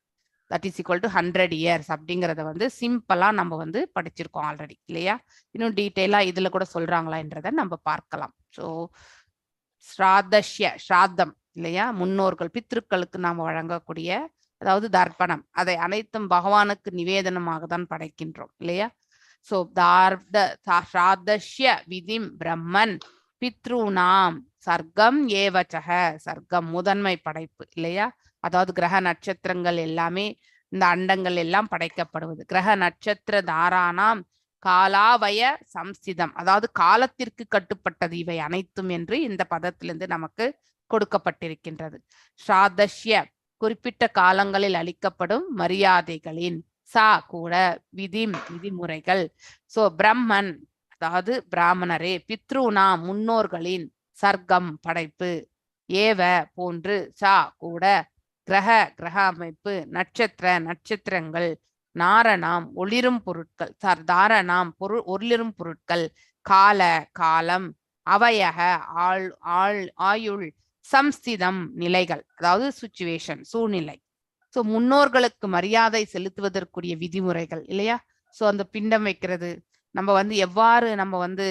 that is equal to 100 years அப்படிங்கிறத வந்து சிம்பிளா நம்ம வந்து படிச்சிருக்கோம் ஆல்ரெடி இல்லையா. இன்னும் டீட்டெயிலா இதுல கூட சொல்றாங்களான்றத நம்ம பார்க்கலாம். ஸோ ஸ்ராத்தம் இல்லையா, முன்னோர்கள் பித்ருக்களுக்கு நாம் வழங்கக்கூடிய அதாவது தர்ப்பணம், அதை அனைத்தும் பகவானுக்கு நிவேதனமாக தான் படைக்கின்றோம் இல்லையா. ஸோ ஸ்ராத்தஸ்ய விதிம் பிரம்மன் பித்ருநாம் சர்க்கம் ஏவச்சக, சர்க்கம் முதன்மை படைப்பு இல்லையா. அதாவது கிரக நட்சத்திரங்கள் எல்லாமே இந்த அண்டங்கள் எல்லாம் படைக்கப்படுவது. கிரக நட்சத்திர தாரானாம் காலாவய சம்ஸ்திதம், அதாவது காலத்திற்கு கட்டுப்பட்டது இவை அனைத்தும் என்று இந்த பதத்திலிருந்து நமக்கு கொடுக்கப்பட்டிருக்கின்றது. ஸ்ராதஸ்ய குறிப்பிட்ட காலங்களில் அளிக்கப்படும் மரியாதைகளின், சா கூட விதிமுறைகள். சோ பிரம்மன் அதாவது பிராமணரே, பித்ருனா முன்னோர்களின், சர்க்கம் படைப்பு, ஏவ போன்று, சா கூட கிரக அமைப்பு, நட்சத்திரங்கள், நாரணாம் ஒளிரும் பொருட்கள், தாரணாம் ஒளிரும் பொருட்கள், காலம், அவயக ஆயுள், சம்ஸ்திதம் நிலைகள், அதாவது சுச்சுவேஷன் சூழ்நிலை. சோ முன்னோர்களுக்கு மரியாதை செலுத்துவதற்குரிய விதிமுறைகள் இல்லையா. சோ அந்த பிண்டம் வைக்கிறது, நம்ம வந்து எவ்வாறு நம்ம வந்து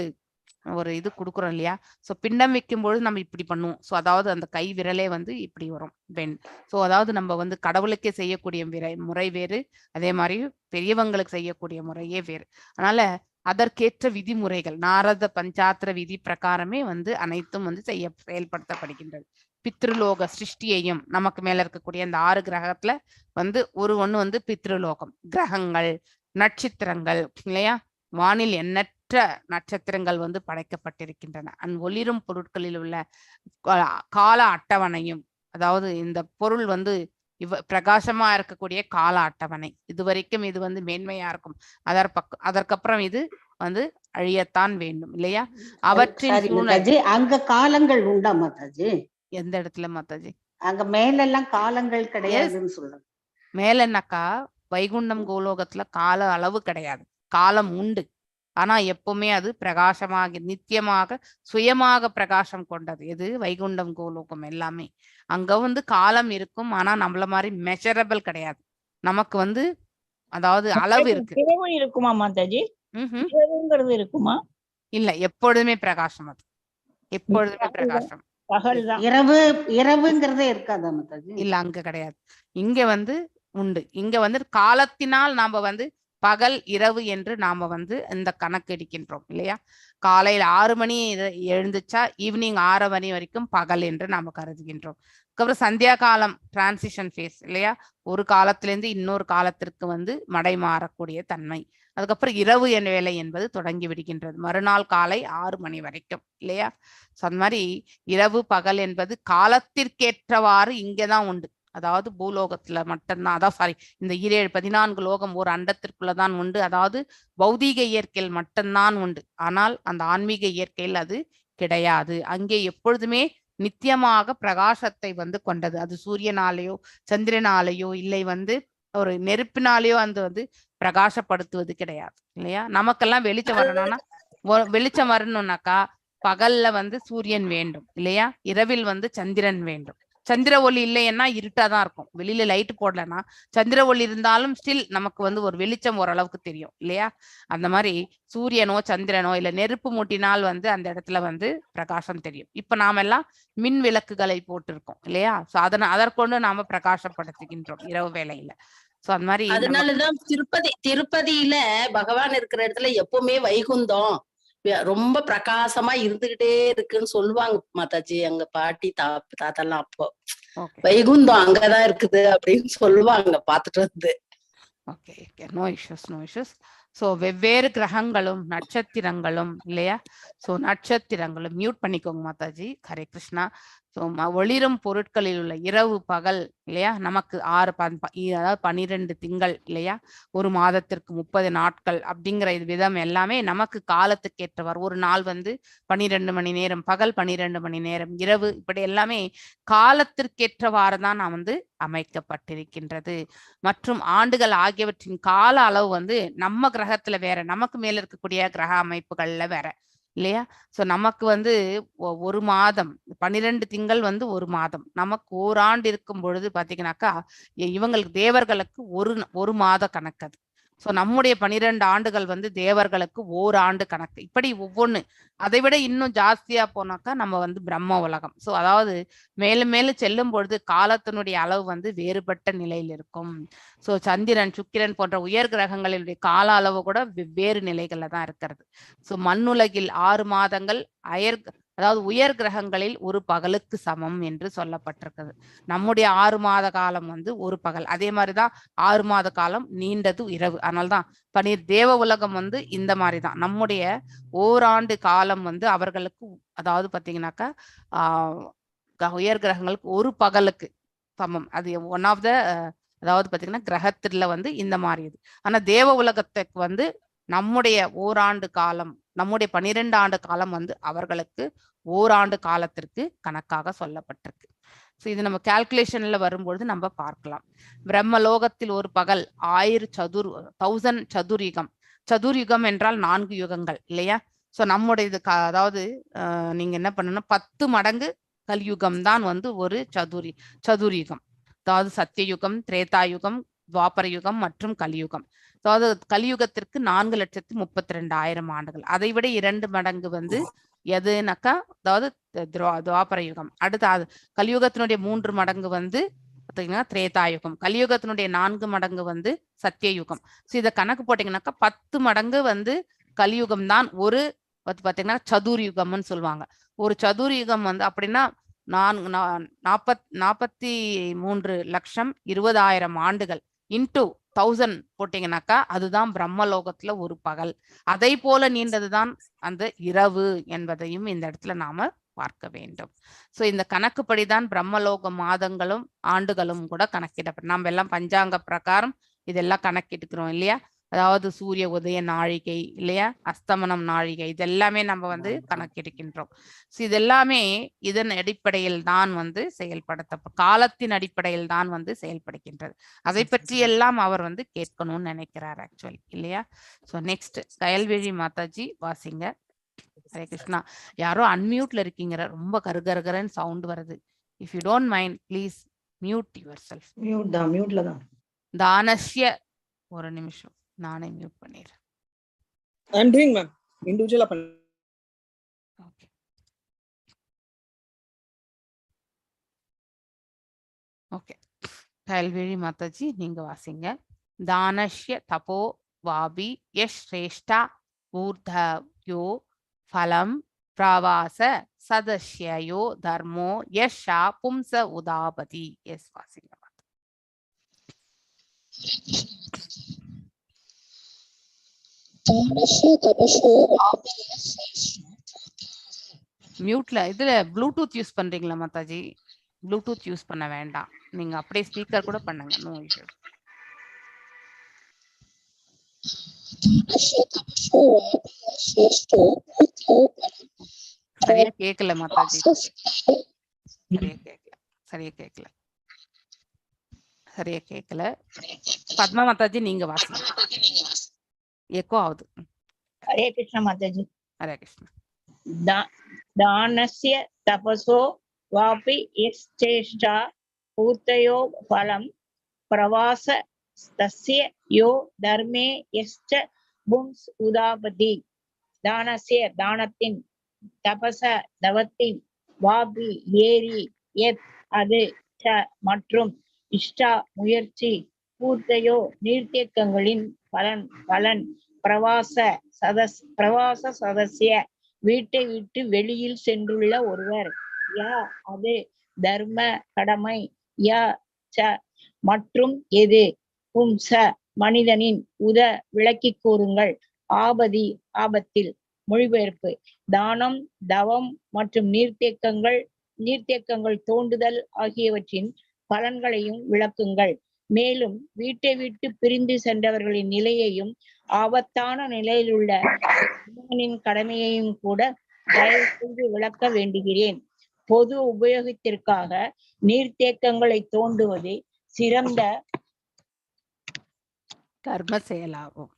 ஒரு இது கொடுக்குறோம் இல்லையா. ஸோ பிண்டம் வைக்கும் பொழுது நம்ம இப்படி பண்ணுவோம். ஸோ அதாவது அந்த கை விரலே வந்து இப்படி வரும் பெண். ஸோ அதாவது நம்ம வந்து கடவுளுக்கே செய்யக்கூடிய முறை வேறு, அதே மாதிரி பெரியவங்களுக்கு செய்யக்கூடிய முறையே வேறு. அதனால அதற்கேற்ற விதிமுறைகள் நாரத பஞ்சாத்திர விதி பிரகாரமே வந்து அனைத்தும் வந்து செயல்படுத்தப்படுகின்றது. பித்ருலோக சிருஷ்டியையும் நமக்கு மேல இருக்கக்கூடிய அந்த 6 கிரகத்துல வந்து ஒண்ணு வந்து பித்ருலோகம், கிரகங்கள், நட்சத்திரங்கள் இல்லையா. வானில் எண்ணற்ற நட்சத்திரங்கள் வந்து படைக்கப்பட்டிருக்கின்றன. ஒளிரும் பொருட்களில் உள்ள கால அட்டவணையும், அதாவது இந்த பொருள் வந்து பிரகாசமா இருக்கக்கூடிய கால அட்டவணை, இதுவரைக்கும் இது வந்து மேன்மையா இருக்கும், அதற்கப்புறம் இது வந்து அழியத்தான் வேண்டும் இல்லையா. அவற்றின் அங்க காலங்கள் உண்டா மாதாஜி? எந்த இடத்துல மாதாஜி? அங்க மேலெல்லாம் காலங்கள் கிடையாதுன்னு சொல்றேன். மேலன்னாக்கா வைகுண்டம் கோலோகத்துல கால அளவு கிடையாது, காலம் உண்டு. ஆனா எப்பவுமே அது பிரகாசமாக நித்தியமாக சுயமாக பிரகாசம் கொண்டது. எது? வைகுண்டம் கோலோகம் எல்லாமே. அங்க வந்து காலம் இருக்கும், ஆனா நம்மள மாதிரி மெஷரபிள் கிடையாது. நமக்கு வந்து அதாவது அளவு இருக்கு. இருக்குமா மாதாஜி? இருக்குமா? இல்ல, எப்பொழுதுமே பிரகாசம், அது எப்பொழுதுமே பிரகாசம். இரவுங்கிறதே இருக்காதா மாதாஜி? இல்ல, அங்க கிடையாது. இங்க வந்து உண்டு. இங்க வந்து காலத்தினால் நாம வந்து பகல் இரவு என்று நாம வந்து இந்த கணக்கு எடுக்கின்றோம் இல்லையா. காலையில் 6 மணி எழுந்துச்சா ஈவினிங் 6 மணி வரைக்கும் பகல் என்று நாம கருதுகின்றோம். அதுக்கப்புறம் சந்தியா காலம், டிரான்சிஷன் ஃபேஸ் இல்லையா, ஒரு காலத்திலிருந்து இன்னொரு காலத்திற்கு வந்து மடை மாறக்கூடிய தன்மை. அதுக்கப்புறம் இரவு என் வேலை என்பது தொடங்கி விடுகின்றது, மறுநாள் காலை 6 மணி வரைக்கும் இல்லையா. ஸோ அந்த மாதிரி இரவு பகல் என்பது காலத்திற்கேற்றவாறு இங்கேதான் உண்டு. அதாவது பூலோகத்துல மட்டும்தான், அதாவது இந்த 14 லோகம் ஒரு அண்டத்திற்குள்ளதான் உண்டு. அதாவது பௌதீக இயற்கையில் மட்டும்தான் உண்டு. ஆனால் அந்த ஆன்மீக இயற்கையில் அது கிடையாது. அங்கே எப்பொழுதுமே நித்தியமாக பிரகாசத்தை வந்து கொண்டது. அது சூரியனாலேயோ சந்திரனாலேயோ இல்லை வந்து ஒரு நெருப்பினாலேயோ அந்த வந்து பிரகாசப்படுத்துவது கிடையாது இல்லையா. நமக்கெல்லாம் வெளிச்சம் வரணும்னாக்கா பகல்ல வந்து சூரியன் வேண்டும் இல்லையா, இரவில் வந்து சந்திரன் வேண்டும். சந்திர ஒளி இல்லைன்னா இருட்டாதான் இருக்கும். வெளியில லைட் போடலன்னா சந்திர ஒளி இருந்தாலும் ஸ்டில் நமக்கு வந்து ஒரு வெளிச்சம் ஓரளவுக்கு தெரியும் இல்லையா. அந்த மாதிரி சூரியனோ சந்திரனோ இல்ல நெருப்பு மூட்டினால் வந்து அந்த இடத்துல வந்து பிரகாசம் தெரியும். இப்ப நாம எல்லாம் மின் விளக்குகளை போட்டிருக்கோம் இல்லையா. ஸோ அதற்கொண்டு நாம பிரகாசப்படுத்துகின்றோம் இரவு வேளையில. சோ அந்த மாதிரி அதனாலதான் திருப்பதியில பகவான் இருக்கிற இடத்துல எப்பவுமே வைகுந்தம் ரொம்ப பிரகாசமா இருந்துகிட்டே இருக்குன்னு சொல்லுவாங்க மாதாஜி. அங்க பாட்டி தாத்தெல்லாம் அப்போ வைகுந்தம் அங்கதான் இருக்குது அப்படின்னு சொல்லுவாங்க பாத்துட்டு வந்து. Okay, no issues. ஸோ வெவ்வேறு கிரகங்களும் நட்சத்திரங்களும் இல்லையா? ஸோ நட்சத்திரங்களும் மியூட் பண்ணிக்கோங்க மாதாஜி. ஹரே கிருஷ்ணா. ஸோ ஒளிரும் பொருட்களில் உள்ள இரவு பகல் இல்லையா? நமக்கு 12 திங்கள் இல்லையா? ஒரு மாதத்திற்கு 30 நாட்கள் அப்படிங்கிற விதம் எல்லாமே நமக்கு காலத்துக்கு ஏற்றவாறு. ஒரு நாள் 12 மணி நேரம் பகல், 12 மணி நேரம் இரவு, இப்படி எல்லாமே காலத்திற்கேற்றவாறு தான் நான் அமைக்கப்பட்டிருக்கின்றது. மற்றும் ஆண்டுகள் ஆகியவற்றின் கால அளவு நம்ம கிரகத்துல வேற, நமக்கு மேல இருக்கக்கூடிய கிரக அமைப்புகள்ல வேற இல்லையா? சோ நமக்கு ஒரு மாதம் 12 திங்கள் ஒரு மாதம். நமக்கு ஓராண்டு இருக்கும் பொழுது பாத்தீங்கன்னாக்கா இவங்களுக்கு தேவர்களுக்கு ஒரு மாத கணக்கு அது. சோ நம்முடைய 12 ஆண்டுகள் தேவர்களுக்கு ஓராண்டு கணக்கு. இப்படி ஒவ்வொன்னு அதை விட இன்னும் ஜாஸ்தியா போனாக்கா நம்ம பிரம்ம உலகம். சோ அதாவது மேலும் மேலும் செல்லும் பொழுது காலத்தினுடைய அளவு வேறுபட்ட நிலையில் இருக்கும். சோ சந்திரன், சுக்கிரன் போன்ற உயர் கிரகங்களினுடைய கால அளவு கூட வெவ்வேறு நிலைகள்ல தான் இருக்கிறது. சோ மண்ணுலகில் 6 மாதங்கள் அதாவது உயர் கிரகங்களில் ஒரு பகலுக்கு சமம் என்று சொல்லப்பட்டிருக்கிறது. நம்முடைய 6 மாத காலம் ஒரு பகல். அதே மாதிரிதான் 6 மாத காலம் நீண்டது இரவு. அதனால்தான் தேவ உலகம் இந்த மாதிரிதான். நம்முடைய ஓராண்டு காலம் அவர்களுக்கு, அதாவது பாத்தீங்கன்னாக்கா உயர் கிரகங்களுக்கு ஒரு பகலுக்கு சமம். அது ஒன் ஆஃப் த, அதாவது பாத்தீங்கன்னா கிரகத்துல இந்த மாதிரி இது. ஆனா தேவ உலகத்துக்கு நம்முடைய ஓராண்டு காலம், நம்முடைய 12 ஆண்டு காலம் அவர்களுக்கு ஓராண்டு காலத்திற்கு கணக்காக சொல்லப்பட்டிருக்கு. ஸோ இது நம்ம கால்குலேஷன்ல வரும்பொழுது நம்ம பார்க்கலாம். பிரம்மலோகத்தில் ஒரு பகல் 1000 சதுர்யுகம். சதுர்யுகம் என்றால் 4 யுகங்கள் இல்லையா? ஸோ நம்முடைய இது அதாவது நீங்க என்ன பண்ணணும், 10 மடங்கு கலியுகம் தான் ஒரு சதுர்யுகம். அதாவது சத்தியயுகம், திரேதாயுகம், துவாபர யுகம் மற்றும் கலியுகம். அதாவது கலியுகத்திற்கு 4,32,000 ஆண்டுகள். அதை விட 2 மடங்கு எதுனாக்கா அதாவது துவாபர யுகம். அடுத்து கலியுகத்தினுடைய 3 மடங்கு பாத்தீங்கன்னா திரேதாயுகம். கலியுகத்தினுடைய 4 மடங்கு சத்தியயுகம். ஸோ இதை கணக்கு போட்டீங்கன்னாக்கா 10 மடங்கு கலியுகம் தான் ஒரு பாத்தீங்கன்னா சதுர்யுகம்னு சொல்லுவாங்க. ஒரு சதுர்யுகம் அப்படின்னா 43,20,000 ஆண்டுகள் இன்டூ 1000 போட்டீங்கன்னாக்கா அதுதான் பிரம்மலோகத்துல ஒரு பகல். அதை போல நீண்டதுதான் அந்த இரவு என்பதையும் இந்த இடத்துல நாம பார்க்க வேண்டும். சோ இந்த கணக்குப்படிதான் பிரம்மலோக மாதங்களும் ஆண்டுகளும் கூட கணக்கிடப்படும். நம்ம எல்லாம் பஞ்சாங்க பிரகாரம் இதெல்லாம் கணக்கிட்டுக்கிறோம் இல்லையா? அதாவது சூரிய உதய நாழிகை இல்லையா, அஸ்தமனம் நாழிகை, இதெல்லாமே நம்ம கணக்கெடுக்கின்றோம். ஸோ இதெல்லாமே இதன் அடிப்படையில் தான் காலத்தின் அடிப்படையில் தான் செயல்படுகின்றது. அதை பற்றி எல்லாம் அவர் கேட்கணும்னு நினைக்கிறார் ஆக்சுவலி இல்லையா? ஸோ நெக்ஸ்ட் கயல்விழி மாதாஜி வாசிங்க. ஹரே கிருஷ்ணா. யாரோ அன்மியூட்ல இருக்கீங்க, ரொம்ப கருகருகரன்னு சவுண்ட் வருது. If you don't mind please mute yourself. மியூட்ல தான். தானஸ்ய ஒரு நிமிஷம் நானே மியூட் பண்ணிடுறேன். I'm doing ma'am. Individual பண்ணு. ஓகே. ஓகே. கயல்விழி மாதாஜி நீங்க வாசிங்க. தானஸ்ய தபோ வாபி யஷ் ஸ்ரேஷ்டா ஊர்தவ்யோ ஃபலம் பிரவாச சதஸ்யயோ தர்மோ யஷா பும்ச உதாபதி. எஸ் வாசிங்க. மியூட்ல இதுல ப்ளூடூத் யூஸ் பண்றீங்களா மாதாஜி? ப்ளூடூத் யூஸ் பண்ண வேண்டாம், நீங்க அப்படியே ஸ்பீக்கர் கூட பண்ணுங்க. No issue. சரியா கேட்கல மாதாஜி, சரியா கேட்கல. பத்மா மாதாஜி நீங்க வாசிங்க. எக்கோ ஆகுது. ஹரே கிருஷ்ண மாதாஜி. ஹரே கிருஷ்ண. தானஸ்ய தபசோ வாபி யஸ்சேஷ்டா பூர்த்தயோ பலம் பிரவாச தஸ்ய யோ தர்மே யஸ்ச பும்ஸ் உதாபதி. தானஸ்ய தானத்தின், தபச தவத்தின், வாபி ஏரி எத் அது ச மற்றும் இஷ்டா முயற்சி, பூர்த்தையோ நீர்த்தேக்கங்களின் பலன் பிரவாச சதசிய வீட்டை விட்டு வெளியில் சென்றுள்ள ஒருவர் யா அது தர்ம கடமை யா ச மற்றும் எது பும்ச மனிதனின் விளக்கி கூறுங்கள் ஆபத்தில் மொழிபெயர்ப்பு தானம் தவம் மற்றும் நீர்த்தேக்கங்கள் தோண்டுதல் ஆகியவற்றின் பலன்களையும் விளக்குங்கள். மேலும் வீட்டை விட்டு பிரிந்து சென்றவர்களின் நிலையையும் ஆபத்தான நிலையில் உள்ள கடமையையும் கூட தயவு செய்து விளக்க வேண்டுகிறேன். பொது உபயோகத்திற்காக நீர்த்தேக்கங்களை தோண்டுவது சிறந்த கர்ம செயலாகும்.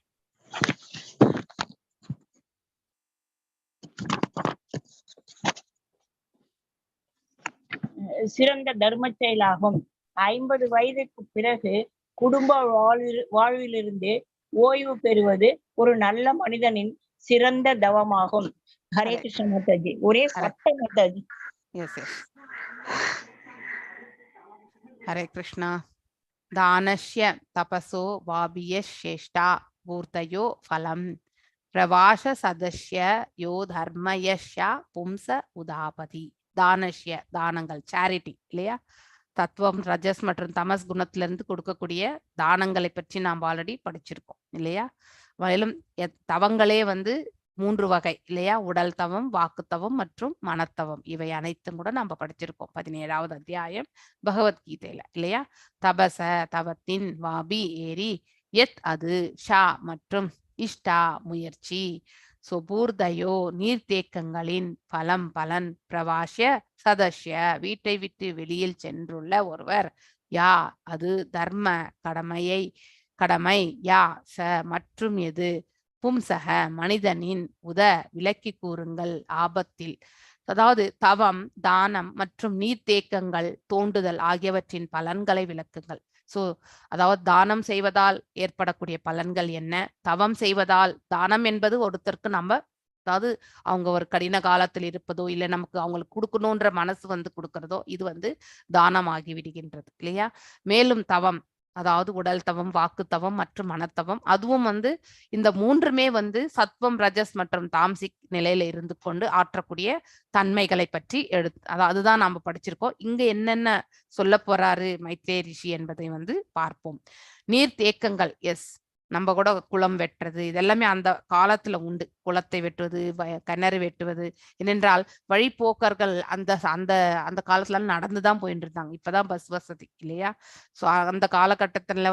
சிறந்த தர்ம செயலாகும். 50 வயதுக்கு பிறகு குடும்ப வாழ்விலிருந்து ஓய்வு பெறுவது ஒரு நல்ல மனிதனின் சிறந்த தவமாகும். ஹரே கிருஷ்ண மாதாஜி. ஒரே சட்டை மாதாஜி. ஹரே கிருஷ்ணா. தானஸ்ய தபசோ வாபிய சேஷ்டா பூர்த்தயோ ஃபலம் பிரவாச சதஸ்ய யோ தர்மயஷ்யா பும்ச உதாபதி. தானஸ்ய தானங்கள், சேரிட்டி இல்லையா? தத்துவம் ரஜஸ் மற்றும் தமஸ் குணத்துல இருந்து கொடுக்கக்கூடிய தானங்களை பற்றி நாம் ஆல்ரெடி படிச்சிருக்கோம் இல்லையா? மேலும் தவங்களே 3 வகை இல்லையா? உடல் தவம், வாக்குத்தவம் மற்றும் மனத்தவம். இவை அனைத்தும் கூட நம்ம படிச்சிருக்கோம் 17வது அத்தியாயம் பகவத்கீதையில இல்லையா? தபச தவத்தின், வாபி ஏரி, எத் அது, ஷா மற்றும் இஷ்டா முயற்சி, பூர்தயோ நீர்த்தேக்கங்களின் பலன், பிரவாசிய சதஸ்ய வீட்டை விட்டு வெளியில் சென்றுள்ள ஒருவர், யா அது தர்ம கடமை, யா ச மற்றும் எது, பும்சக மனிதனின் விளக்கி கூறுங்கள் ஆபத்தில். அதாவது தவம், தானம் மற்றும் நீர்த்தேக்கங்கள் தோண்டுதல் ஆகியவற்றின் பலன்களை விளக்குங்கள். அதாவது தானம் செய்வதால் ஏற்படக்கூடிய பலன்கள் என்ன, தவம் செய்வதால், தானம் என்பது ஒருத்தருக்கு அதாவது அவங்க ஒரு கடின காலத்தில் இருப்பதோ இல்லை நமக்கு அவங்களுக்கு கொடுக்கணுன்ற மனசு கொடுக்கறதோ இது தானம் ஆகி விடுகின்றது இல்லையா? மேலும் தவம், அதாவது உடல் தவம், வாக்கு தவம் மற்றும் மனத்தவம், அதுவும் இந்த 3மே சத்வம், ரஜஸ் மற்றும் தாம்சிக் நிலையில இருந்து கொண்டு ஆற்றக்கூடிய தன்மைகளை பற்றி அதுதான் நாம படிச்சிருக்கோம். இங்க என்னென்ன சொல்ல போறாரு மைத்ரேய ரிஷி என்பதை பார்ப்போம். நீர்த்தேக்கங்கள், நம்ம கூட குளம் வெட்டுறது இதெல்லாமே அந்த காலத்துல உண்டு. குளத்தை வெட்டுவது, கிணறு வெட்டுவது. ஏனென்றால் வழிபோக்கர்கள் அந்த அந்த அந்த காலத்துல நடந்துதான் போயிட்டு இருந்தாங்க. இப்பதான் பஸ் வசதி இல்லையா? அந்த காலகட்டத்துல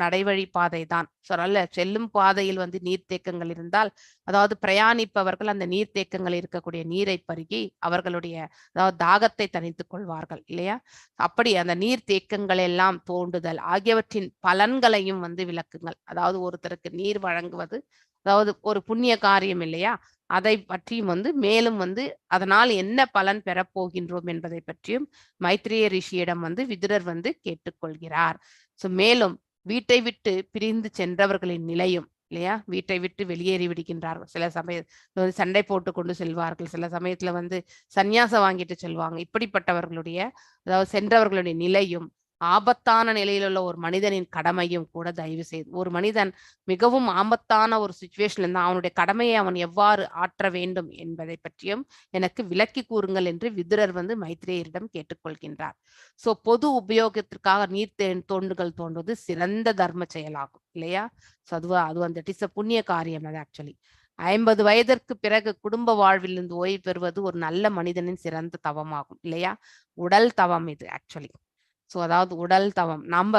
நடைவழி பாதை தான். அதனால செல்லும் பாதையில் நீர்த்தேக்கங்கள் இருந்தால், அதாவது பிரயாணிப்பவர்கள் அந்த நீர்த்தேக்கங்கள் இருக்கக்கூடிய நீரை பருகி அவர்களுடைய அதாவது தாகத்தை தணித்துக் கொள்வார்கள் இல்லையா? அப்படி அந்த நீர்த்தேக்கங்கள் எல்லாம் தோண்டுதல் ஆகியவற்றின் பலன்களையும் விளக்குங்கள். அதாவது ஒருத்தருக்கு நீர் வழங்குவது அதாவது ஒரு புண்ணிய காரியம் இல்லையா? அதை பற்றியும் மேலும் அதனால் என்ன பலன் பெறப்போகின்றோம் என்பதை பற்றியும் மைத்ரேய ரிஷியிடம் விதுரர் கேட்டுக்கொள்கிறார். மேலும் வீட்டை விட்டு பிரிந்து சென்றவர்களின் நிலையும் இல்லையா? வீட்டை விட்டு வெளியேறி விடுகின்றார்கள். சில சமயம் சண்டை போட்டு கொண்டு செல்வார்கள். சில சமயத்துல சந்நியாசம் வாங்கிட்டு செல்வாங்க. இப்படிப்பட்டவர்களுடைய அதாவது சென்றவர்களுடைய நிலையும், ஆபத்தான நிலையில் உள்ள ஒரு மனிதனின் கடமையும் கூட தயவு செய்து, ஒரு மனிதன் மிகவும் ஆபத்தான ஒரு சுச்சுவேஷன்ல இருந்தா அவனுடைய கடமையை அவன் எவ்வாறு ஆற்ற வேண்டும் என்பதை பற்றியும் எனக்கு விளக்கி கூறுங்கள் என்று விதுரர் மைத்ரேயரிடம் கேட்டுக்கொள்கின்றார். பொது உபயோகத்திற்காக நீர் தோண்டுகள் தோன்றுவது சிறந்த தர்ம செயலாகும் இல்லையா? அது இட் இஸ் அ புண்ணிய காரியம். அது ஆக்சுவலி 50 வயதிற்கு பிறகு குடும்ப வாழ்விலிருந்து ஓய்வு பெறுவது ஒரு நல்ல மனிதனின் சிறந்த தவமாகும் இல்லையா? உடல் தவம் இது ஆக்சுவலி. அதாவது உடல் தவம், நம்ம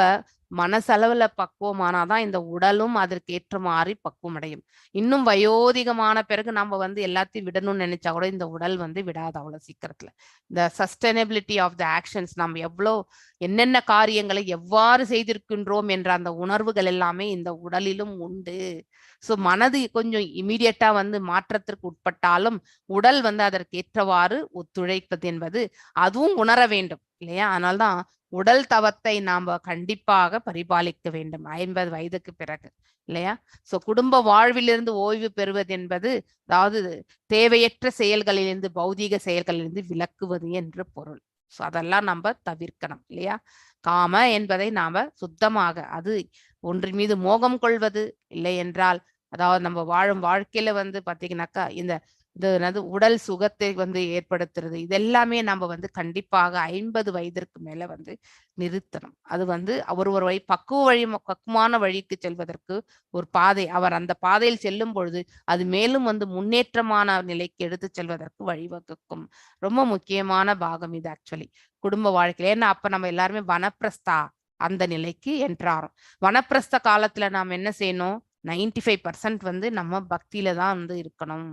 மனசளவுல பக்குவமானாதான் இந்த உடலும் அதற்கு ஏற்ற மாதிரி பக்குவம் அடையும். இன்னும் வயோதிகமான பிறகு நம்ம எல்லாத்தையும் விடணும்னு நினைச்சா கூட இந்த உடல் விடாது அவ்வளவு சீக்கிரத்துல. இந்த சஸ்டைனபிலிட்டி ஆஃப் த ஆக்ஷன்ஸ், நம்ம என்னென்ன காரியங்களை எவ்வாறு செய்திருக்கின்றோம் என்ற அந்த உணர்வுகள் எல்லாமே இந்த உடலிலும் உண்டு. மனது கொஞ்சம் இமீடியட்டா மாற்றத்திற்கு உட்பட்டாலும் உடல் அதற்கு ஏற்றவாறு ஒத்துழைப்பது என்பது அதுவும் உணர வேண்டும் இல்லையா? அதனால்தான் உடல் தவத்தை நாம கண்டிப்பாக பரிபாலிக்க வேண்டும் 50 வயதுக்கு பிறகு இல்லையா? குடும்ப வாழ்விலிருந்து ஓய்வு பெறுவது என்பது அதாவது தேவையற்ற செயல்களிலிருந்து, பௌதீக செயல்களிலிருந்து விலக்குவது என்று பொருள். ஸோ அதெல்லாம் நம்ம தவிர்க்கணும் இல்லையா. காம என்பதை நாம சுத்தமாக, அது ஒன்றின் மீது மோகம் கொள்வது இல்லை என்றால், அதாவது நம்ம வாழும் வாழ்க்கையில பாத்தீங்கன்னாக்கா இந்த என்னது உடல் சுகத்தை ஏற்படுத்துறது, இதெல்லாமே நம்ம கண்டிப்பாக 50 வயதிற்கு மேல நிறுத்தணும். அது ஒரு வழி, பக்குவமான வழிக்கு செல்வதற்கு ஒரு பாதை. அவர் அந்த பாதையில் செல்லும் பொழுது அது மேலும் முன்னேற்றமான நிலைக்கு எடுத்து செல்வதற்கு வழிவகுக்கும். ரொம்ப முக்கியமான பாகம் இது ஆக்சுவலி குடும்ப வாழ்க்கையில. ஏன்னா அப்ப நம்ம எல்லாருமே வனப்பிரஸ்தா அந்த நிலைக்கு என்றாரோம். வனப்பிரஸ்த காலத்துல நாம் என்ன செய்யணும், 95% நம்ம பக்தியில தான் இருக்கணும்.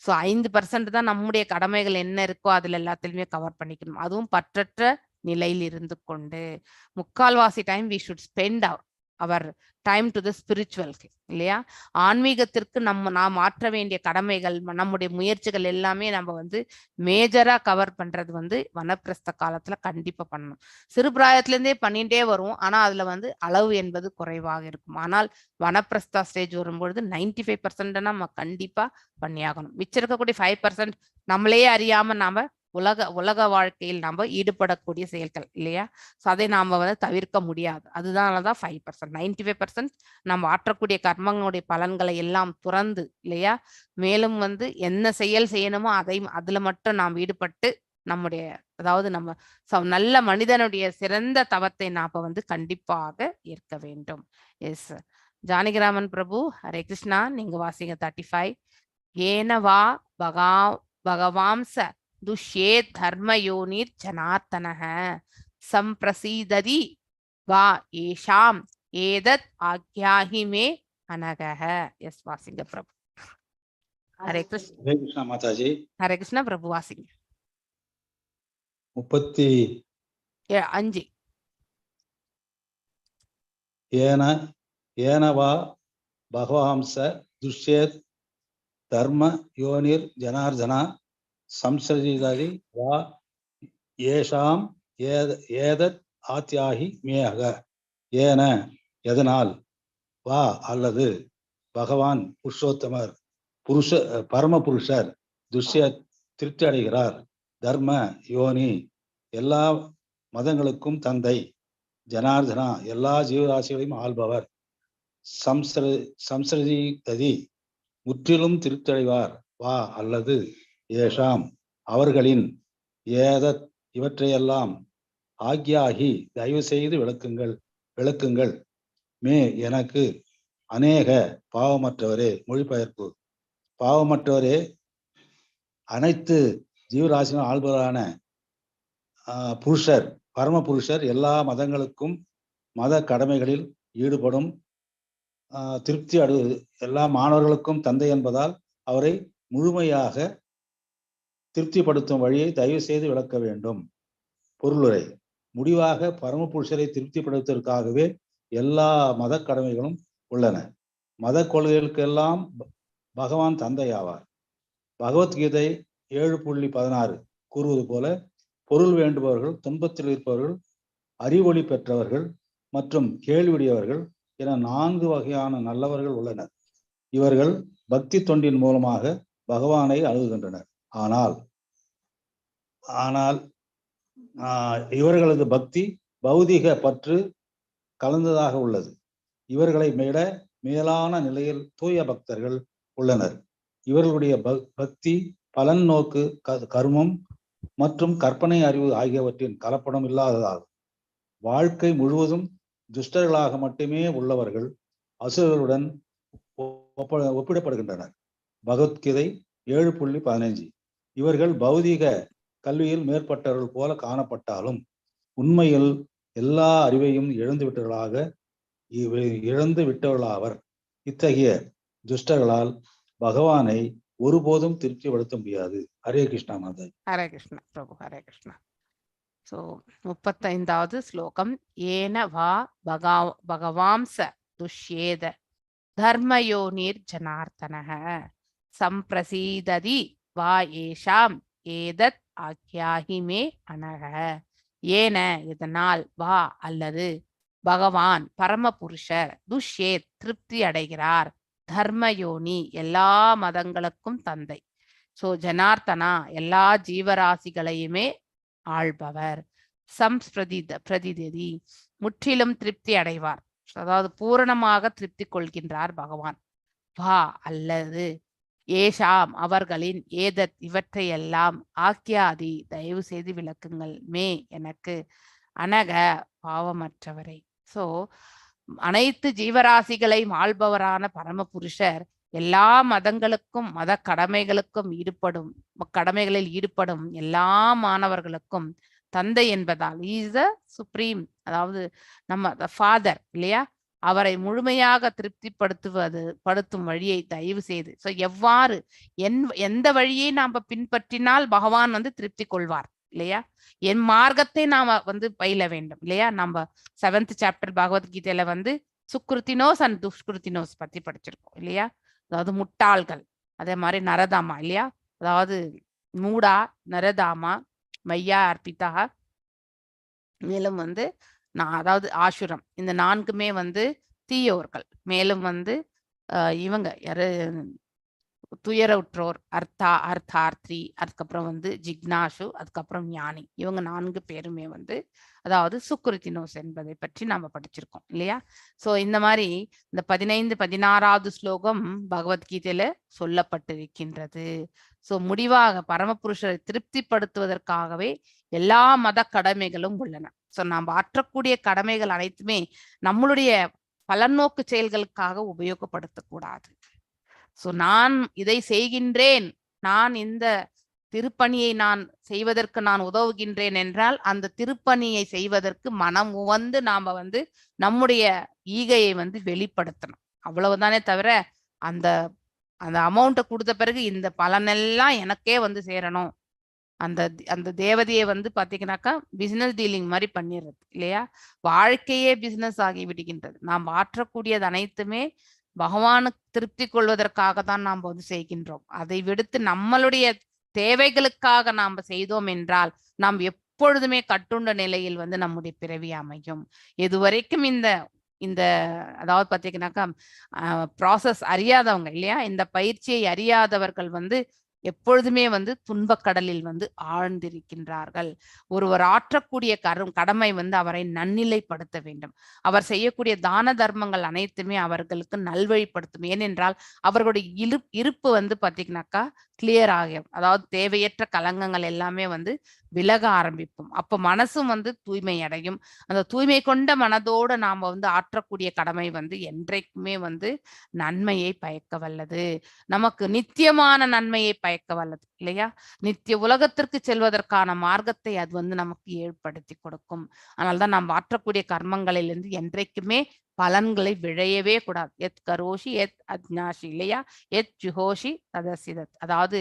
ஸோ 5% தான் நம்முடைய கடமைகள் என்ன இருக்கோ அதுல எல்லாத்திலுமே கவர் பண்ணிக்கணும். அதுவும் பற்றற்ற நிலையில் இருந்து கொண்டு 3/4 time we should spend our time to the spiritual இல்லையா. ஆன்மீகத்திற்கு நாம் மாற்ற வேண்டிய கடமைகள், நம்முடைய முயற்சிகள் எல்லாமே நம்ம மேஜரா கவர் பண்றது வனப்பிரஸ்த காலத்துல கண்டிப்பா பண்ணணும். சிறு பிராயத்திலேருந்தே பண்ணிட்டே வரும், ஆனா அதுல அளவு என்பது குறைவாக இருக்கும். ஆனால் வனப்பிரஸ்தா ஸ்டேஜ் வரும்பொழுது 95% நம்ம கண்டிப்பா பண்ணியாகணும். மிச்சம் இருக்கக்கூடிய 5% நம்மளே அறியாம நாம உலக வாழ்க்கையில் நாம ஈடுபடக்கூடிய செயல்கள் இல்லையா. ஸோ அதை நாம தவிர்க்க முடியாது. அதுதான் 5%. 95% நம்ம ஆற்றக்கூடிய கர்மங்களுடைய பலன்களை எல்லாம் துறந்து இல்லையா, மேலும் என்ன செயல் செய்யணுமோ அதுல மட்டும் நாம் ஈடுபட்டு நம்முடைய, அதாவது நம்ம நல்ல மனிதனுடைய சிறந்த தவத்தை நாம கண்டிப்பாக ஏற்க வேண்டும். எஸ் ஜானகிராமன் பிரபு, ஹரே கிருஷ்ணா. நீங்க வாசிங்க 35. ஏனவா பகவாம்ச துஷ்யே தர்மயோனிர் ஜனார்த்தனஹ சம்பிரசீததி வா ஏஷாம் ஏதத் ஆக்யாஹி மே அனகஹ. எஸ் வாசிங்க பிரபு. ஹரே கிருஷ்ணா. ஹரே கிருஷ்ணா மாதாஜி. ஹரே கிருஷ்ணா பிரபு வாசிங்க. 35. ஏனவா பகவாம்ச துஷ்யேத் தர்ம யோனிர் ஜனார்தனா சம்சரிததி வா ஏஷாம் ஏதத் ஆத்யாஹி மேக. ஏன எதனால், வா அல்லது, பகவான் புருஷோத்தமர் பரமபுருஷர் துஷ்யத் திருப்தி அடைகிறார், தர்ம யோனி எல்லா மதங்களுக்கும் தந்தை, ஜனார்தனா எல்லா ஜீவராசிகளையும் ஆள்பவர், சம்சரிததி முற்றிலும் திருப்தியடைவார், வா அல்லது, ஏஷாம் அவர்களின், ஏதத் இவற்றையெல்லாம், ஆக்யாகி தயவு செய்து விளக்குங்கள், மே எனக்கு, அநேக பாவமற்றவரே. மொழிபெயர்ப்பு: பாவமற்றவரே, அனைத்து ஜீவராசிகளும் ஆள்பவரான புருஷர் பரமபுருஷர் எல்லா மதங்களுக்கும் மத கடமைகளில் ஈடுபடும் திருப்தி எல்லா மாணவர்களுக்கும் தந்தை என்பதால் அவரை முழுமையாக திருப்திப்படுத்தும் வழியை தயவு செய்து விளக்க வேண்டும். பொருளுரை: முடிவாக பரமபுருஷரை திருப்திப்படுத்துவதற்காகவே எல்லா மத கடமைகளும் உள்ளன. மத கொள்கைகளுக்கெல்லாம் பகவான் தந்தை ஆவார். பகவத்கீதை 7.16 கூறுவது போல, பொருள் வேண்டுபவர்கள், துன்பத்தில் இருப்பவர்கள், அறிவொளி பெற்றவர்கள் மற்றும் கேள்வியுடையவர்கள் என 4 வகையான நல்லவர்கள் உள்ளனர். இவர்கள் பக்தி தொண்டின் மூலமாக பகவானை அணுகுகின்றனர். ஆனால் இவர்களது பக்தி பௌதிக பற்று கலந்ததாக உள்ளது. இவர்களை விட மேலான நிலையில் தூய பக்தர்கள் உள்ளனர். இவர்களுடைய பக்தி பலன் நோக்கு, கர்மம் மற்றும் கற்பனை அறிவு ஆகியவற்றின் கலப்படம் இல்லாததாகும். வாழ்க்கை முழுவதும் துஷ்டர்களாக மட்டுமே உள்ளவர்கள் அசுரர்களுடன் ஒப்பிடப்படுகின்றனர். பகவத்கீதை 7.15. இவர்கள் பௌதிக கல்வியில் மேற்பட்டவர்கள் போல காணப்பட்டாலும் உண்மையில் எல்லா அறிவையும் இழந்து விட்டவர்களாவர். இத்தகைய துஷ்டர்களால் பகவானை ஒருபோதும் திருப்திப்படுத்த முடியாது. ஹரே கிருஷ்ணா மாதா. ஹரே கிருஷ்ணா பிரபு. ஹரே கிருஷ்ணா. ஸோ 35வது ஸ்லோகம். ஏன வா பகவாம்ச துஷ்யேத தர்மயோனிர் ஜனார்த்தனஹ சம்பிரசீததி வா ஏஷாம் ஏதத் ஆக்யாஹி மே அனக. ஏன இதனால், வா அல்லது, பகவான் பரமபுருஷர் துஷ்யேத் திருப்தி அடைகிறார், தர்மயோனி எல்லா மதங்களுக்கும் தந்தை, ஸோ ஜனார்த்தனா எல்லா ஜீவராசிகளையுமே ஆள்பவர். பிரதிநிதி முற்றிலும் திருப்தி அடைவார். அதாவது பூரணமாக திருப்தி கொள்கின்றார் பகவான். வா அல்லது ஏஷாம் அவர்களின் ஏதத் இவற்றையெல்லாம் ஆக்கியாதி தயவு செய்து விளக்குங்கள் மே எனக்கு அனக பாவமற்றவரை. சோ அனைத்து ஜீவராசிகளை ஆள்பவரான பரமபுருஷர் எல்லா மதங்களுக்கும் மத கடமைகளில் ஈடுபடும் எல்லா மாணவர்களுக்கும் தந்தை என்பதால் இஸ் த சுப்ரீம், அதாவது நம்ம ஃபாதர் இல்லையா, அவரை முழுமையாக படுத்தும் வழியை தயவு செய்து. சோ எவ்வாறு எந்த வழியை நாம பின்பற்றினால் பகவான் திருப்தி கொள்வார் இல்லையா, என் மார்க்கத்தை நாம பயில வேண்டும் இல்லையா. நம்ம 7th சாப்டர் பகவத்கீதையில சுக்ருத்தினோஸ் அண்ட் துஷ்கிருத்தினோஸ் பத்தி படிச்சிருக்கோம் இல்லையா. அதாவது முட்டாள்கள், அதே மாதிரி நரதாமா இல்லையா, அதாவது மூடா நரதாமா மையா அர்ப்பிதா, மேலும் அதாவது ஆசுரம், இந்த 4மே தீயோர்கள். மேலும் இவங்க யாரு துயரவுற்றோர், அர்த்தார்த்தி, அதுக்கப்புறம் ஜிக்னாஷு, அதுக்கப்புறம் ஞானி. இவங்க 4 பேருமே அதாவது சுக்ருத்தினோஸ் என்பதை பற்றி நாம படிச்சிருக்கோம் இல்லையா. சோ இந்த மாதிரி இந்த 15, 16வது ஸ்லோகம் பகவத்கீதையில சொல்லப்பட்டிருக்கின்றது. சோ முடிவாக பரமபுருஷரை திருப்திப்படுத்துவதற்காகவே எல்லா மத கடமைகளும் உள்ளன. சோ நாம் ஆற்றக்கூடிய கடமைகள் அனைத்துமே நம்மளுடைய பலநோக்கு செயல்களுக்காக உபயோகப்படுத்தக்கூடாது. சோ நான் இதை செய்கின்றேன், நான் இந்த திருப்பணியை நான் செய்வதற்கு நான் உதவுகின்றேன் என்றால் அந்த திருப்பணியை செய்வதற்கு மனம் உவந்து நாம நம்முடைய ஈகையை வெளிப்படுத்தணும், அவ்வளவுதானே தவிர அந்த அந்த அமௌண்ட்டை கொடுத்த பிறகு இந்த பலனெல்லாம் எனக்கே சேரணும், அந்த தேவதையை பாத்தீங்கன்னாக்கா பிசினஸ் டீலிங் மாதிரி பண்ணிடுறது இல்லையா. வாழ்க்கையே பிசினஸ் ஆகி விடுகின்றது. நாம் ஆற்றக்கூடியது அனைத்துமே பகவானுக்கு திருப்தி கொள்வதற்காக தான் நாம் செய்கின்றோம். அதை விடுத்து நம்மளுடைய தேவைகளுக்காக நாம் செய்தோம் என்றால் நாம் எப்பொழுதுமே கட்டுண்ட நிலையில் நம்முடைய பிறவி அமையும். இதுவரைக்கும் இந்த அதாவது பாத்தீங்கன்னாக்கா ப்ராசஸ் அறியாதவங்க இல்லையா, இந்த பயிற்சியை அறியாதவர்கள் எப்பொழுதுமே துன்பக்கடலில் ஆழ்ந்திருக்கின்றார்கள். ஒருவர் ஆற்றக்கூடிய கடமை அவரை நன்னிலைப்படுத்த வேண்டும். அவர் செய்யக்கூடிய தான தர்மங்கள் அனைத்துமே அவர்களுக்கு நல்வழிப்படுத்தும். ஏனென்றால் அவர்களுடைய இருப்பு பாத்தீங்கன்னாக்கா கிளியர் ஆகும். அதாவது தேவையற்ற கலங்கங்கள் எல்லாமே விலக ஆரம்பிக்கும். அப்ப மனசும் தூய்மை அடையும். அந்த தூய்மை கொண்ட மனதோடு நாம ஆற்றக்கூடிய கடமை என்றைக்குமே நன்மையை பயக்க வல்லது, நமக்கு நித்தியமான நன்மையை பயக்க வல்லது இல்லையா. நித்திய உலகத்திற்கு செல்வதற்கான மார்க்கத்தை அது நமக்கு ஏற்படுத்தி கொடுக்கும். அதனால்தான் நாம் ஆற்றக்கூடிய கர்மங்களிலிருந்து என்றைக்குமே பலன்களை விழையவே கூடாது. எத் கரோஷி எத் அஜ்ஞாஷி இல்லையா, எத் ஜுஹோஷி ததசிதத். அதாவது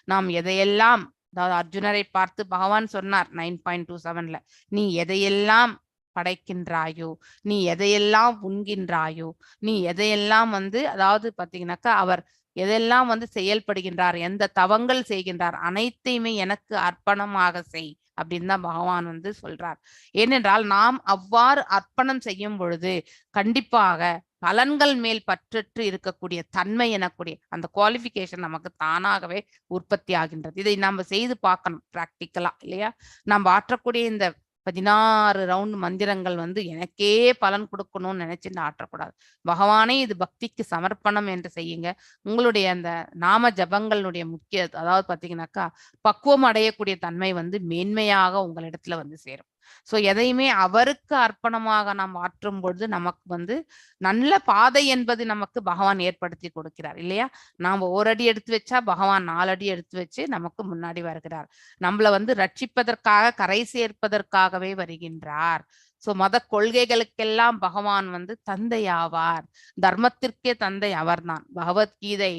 நாம் எதையெல்லாம், அதாவது அர்ஜுனரை பார்த்து பகவான் சொன்னார் 9.27ல, நீ எதையெல்லாம் படைக்கின்றாயோ, நீ எதையெல்லாம் உண்கின்றாயோ, நீ எதையெல்லாம் அதாவது பாத்தீங்கன்னாக்கா அவர் எதெல்லாம் செயல்படுகின்றார், எந்த தவங்கள் செய்கின்றார், அனைத்தையுமே எனக்கு அர்ப்பணமாக செய் அப்படின்னு தான் பகவான் சொல்றார். ஏனென்றால் நாம் அவ்வாறு அர்ப்பணம் செய்யும் பொழுது கண்டிப்பாக பலன்கள் மேல் பற்றற்று இருக்கக்கூடிய தன்மை எனக்கூடிய அந்த குவாலிஃபிகேஷன் நமக்கு தானாகவே உற்பத்தி ஆகின்றது. இதை நம்ம செய்து பார்க்கணும் பிராக்டிக்கலா இல்லையா. நம்ம ஆற்றக்கூடிய இந்த 16 ரவுண்ட் மந்திரங்கள் எனக்கே பலன் கொடுக்கணும்னு நினைச்சுட்டு ஆற்றக்கூடாது. பகவானே இது பக்திக்கு சமர்ப்பணம் என்று செய்யுங்க. உங்களுடைய அந்த நாம ஜபங்களுடைய முக்கிய, அதாவது பாத்தீங்கன்னாக்கா பக்குவம் அடையக்கூடிய தன்மை மேன்மையாக உங்களிடத்துல சேரும். சோ எதையுமே அவருக்கு அர்ப்பணமாக நாம் ஆற்றும் பொழுது நமக்கு நல்ல பாதை என்பது நமக்கு பகவான் ஏற்படுத்தி கொடுக்கிறார் இல்லையா. நாம ஒரு அடி எடுத்து வச்சா பகவான் 4 அடி எடுத்து வச்சு நமக்கு முன்னாடி வருகிறார். நம்மள ரட்சிப்பதற்காக, கரை சேர்ப்பதற்காகவே வருகின்றார். சோ மத கொள்கைகளுக்கெல்லாம் பகவான் தந்தையாவார். தர்மத்திற்கே தந்தை அவர்தான். பகவத்கீதை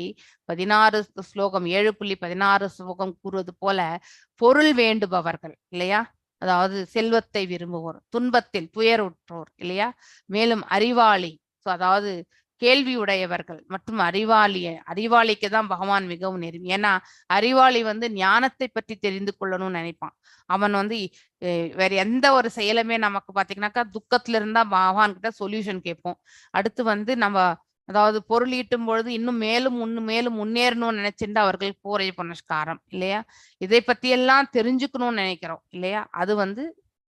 16 ஸ்லோகம் 7.16 ஸ்லோகம் கூறுவது போல பொருள் வேண்டுபவர்கள் இல்லையா, அதாவது செல்வத்தை விரும்புவோர், துன்பத்தில் துயருற்றோர் இல்லையா, மேலும் அறிவாளி, அதாவது கேள்வி உடையவர்கள் மற்றும் அறிவாளிக்கு தான் பகவான் மிகவும் நெருங்கி. ஏன்னா அறிவாளி ஞானத்தை பற்றி தெரிந்து கொள்ளணும்னு நினைப்பான். அவன் வேற எந்த ஒரு செயலுமே நமக்கு பாத்தீங்கன்னாக்கா துக்கத்துல இருந்தா பகவான் கிட்ட சொல்யூஷன் கேட்போம். அடுத்து நம்ம அதாவது பொருள் ஈட்டும் பொழுது இன்னும் மேலும் மேலும் முன்னேறணும்னு நினைச்சுட்டு அவர்கள் பூரை புனஸ்காரம் இல்லையா, இதை பத்தி எல்லாம் தெரிஞ்சுக்கணும்னு நினைக்கிறோம் இல்லையா, அது வந்து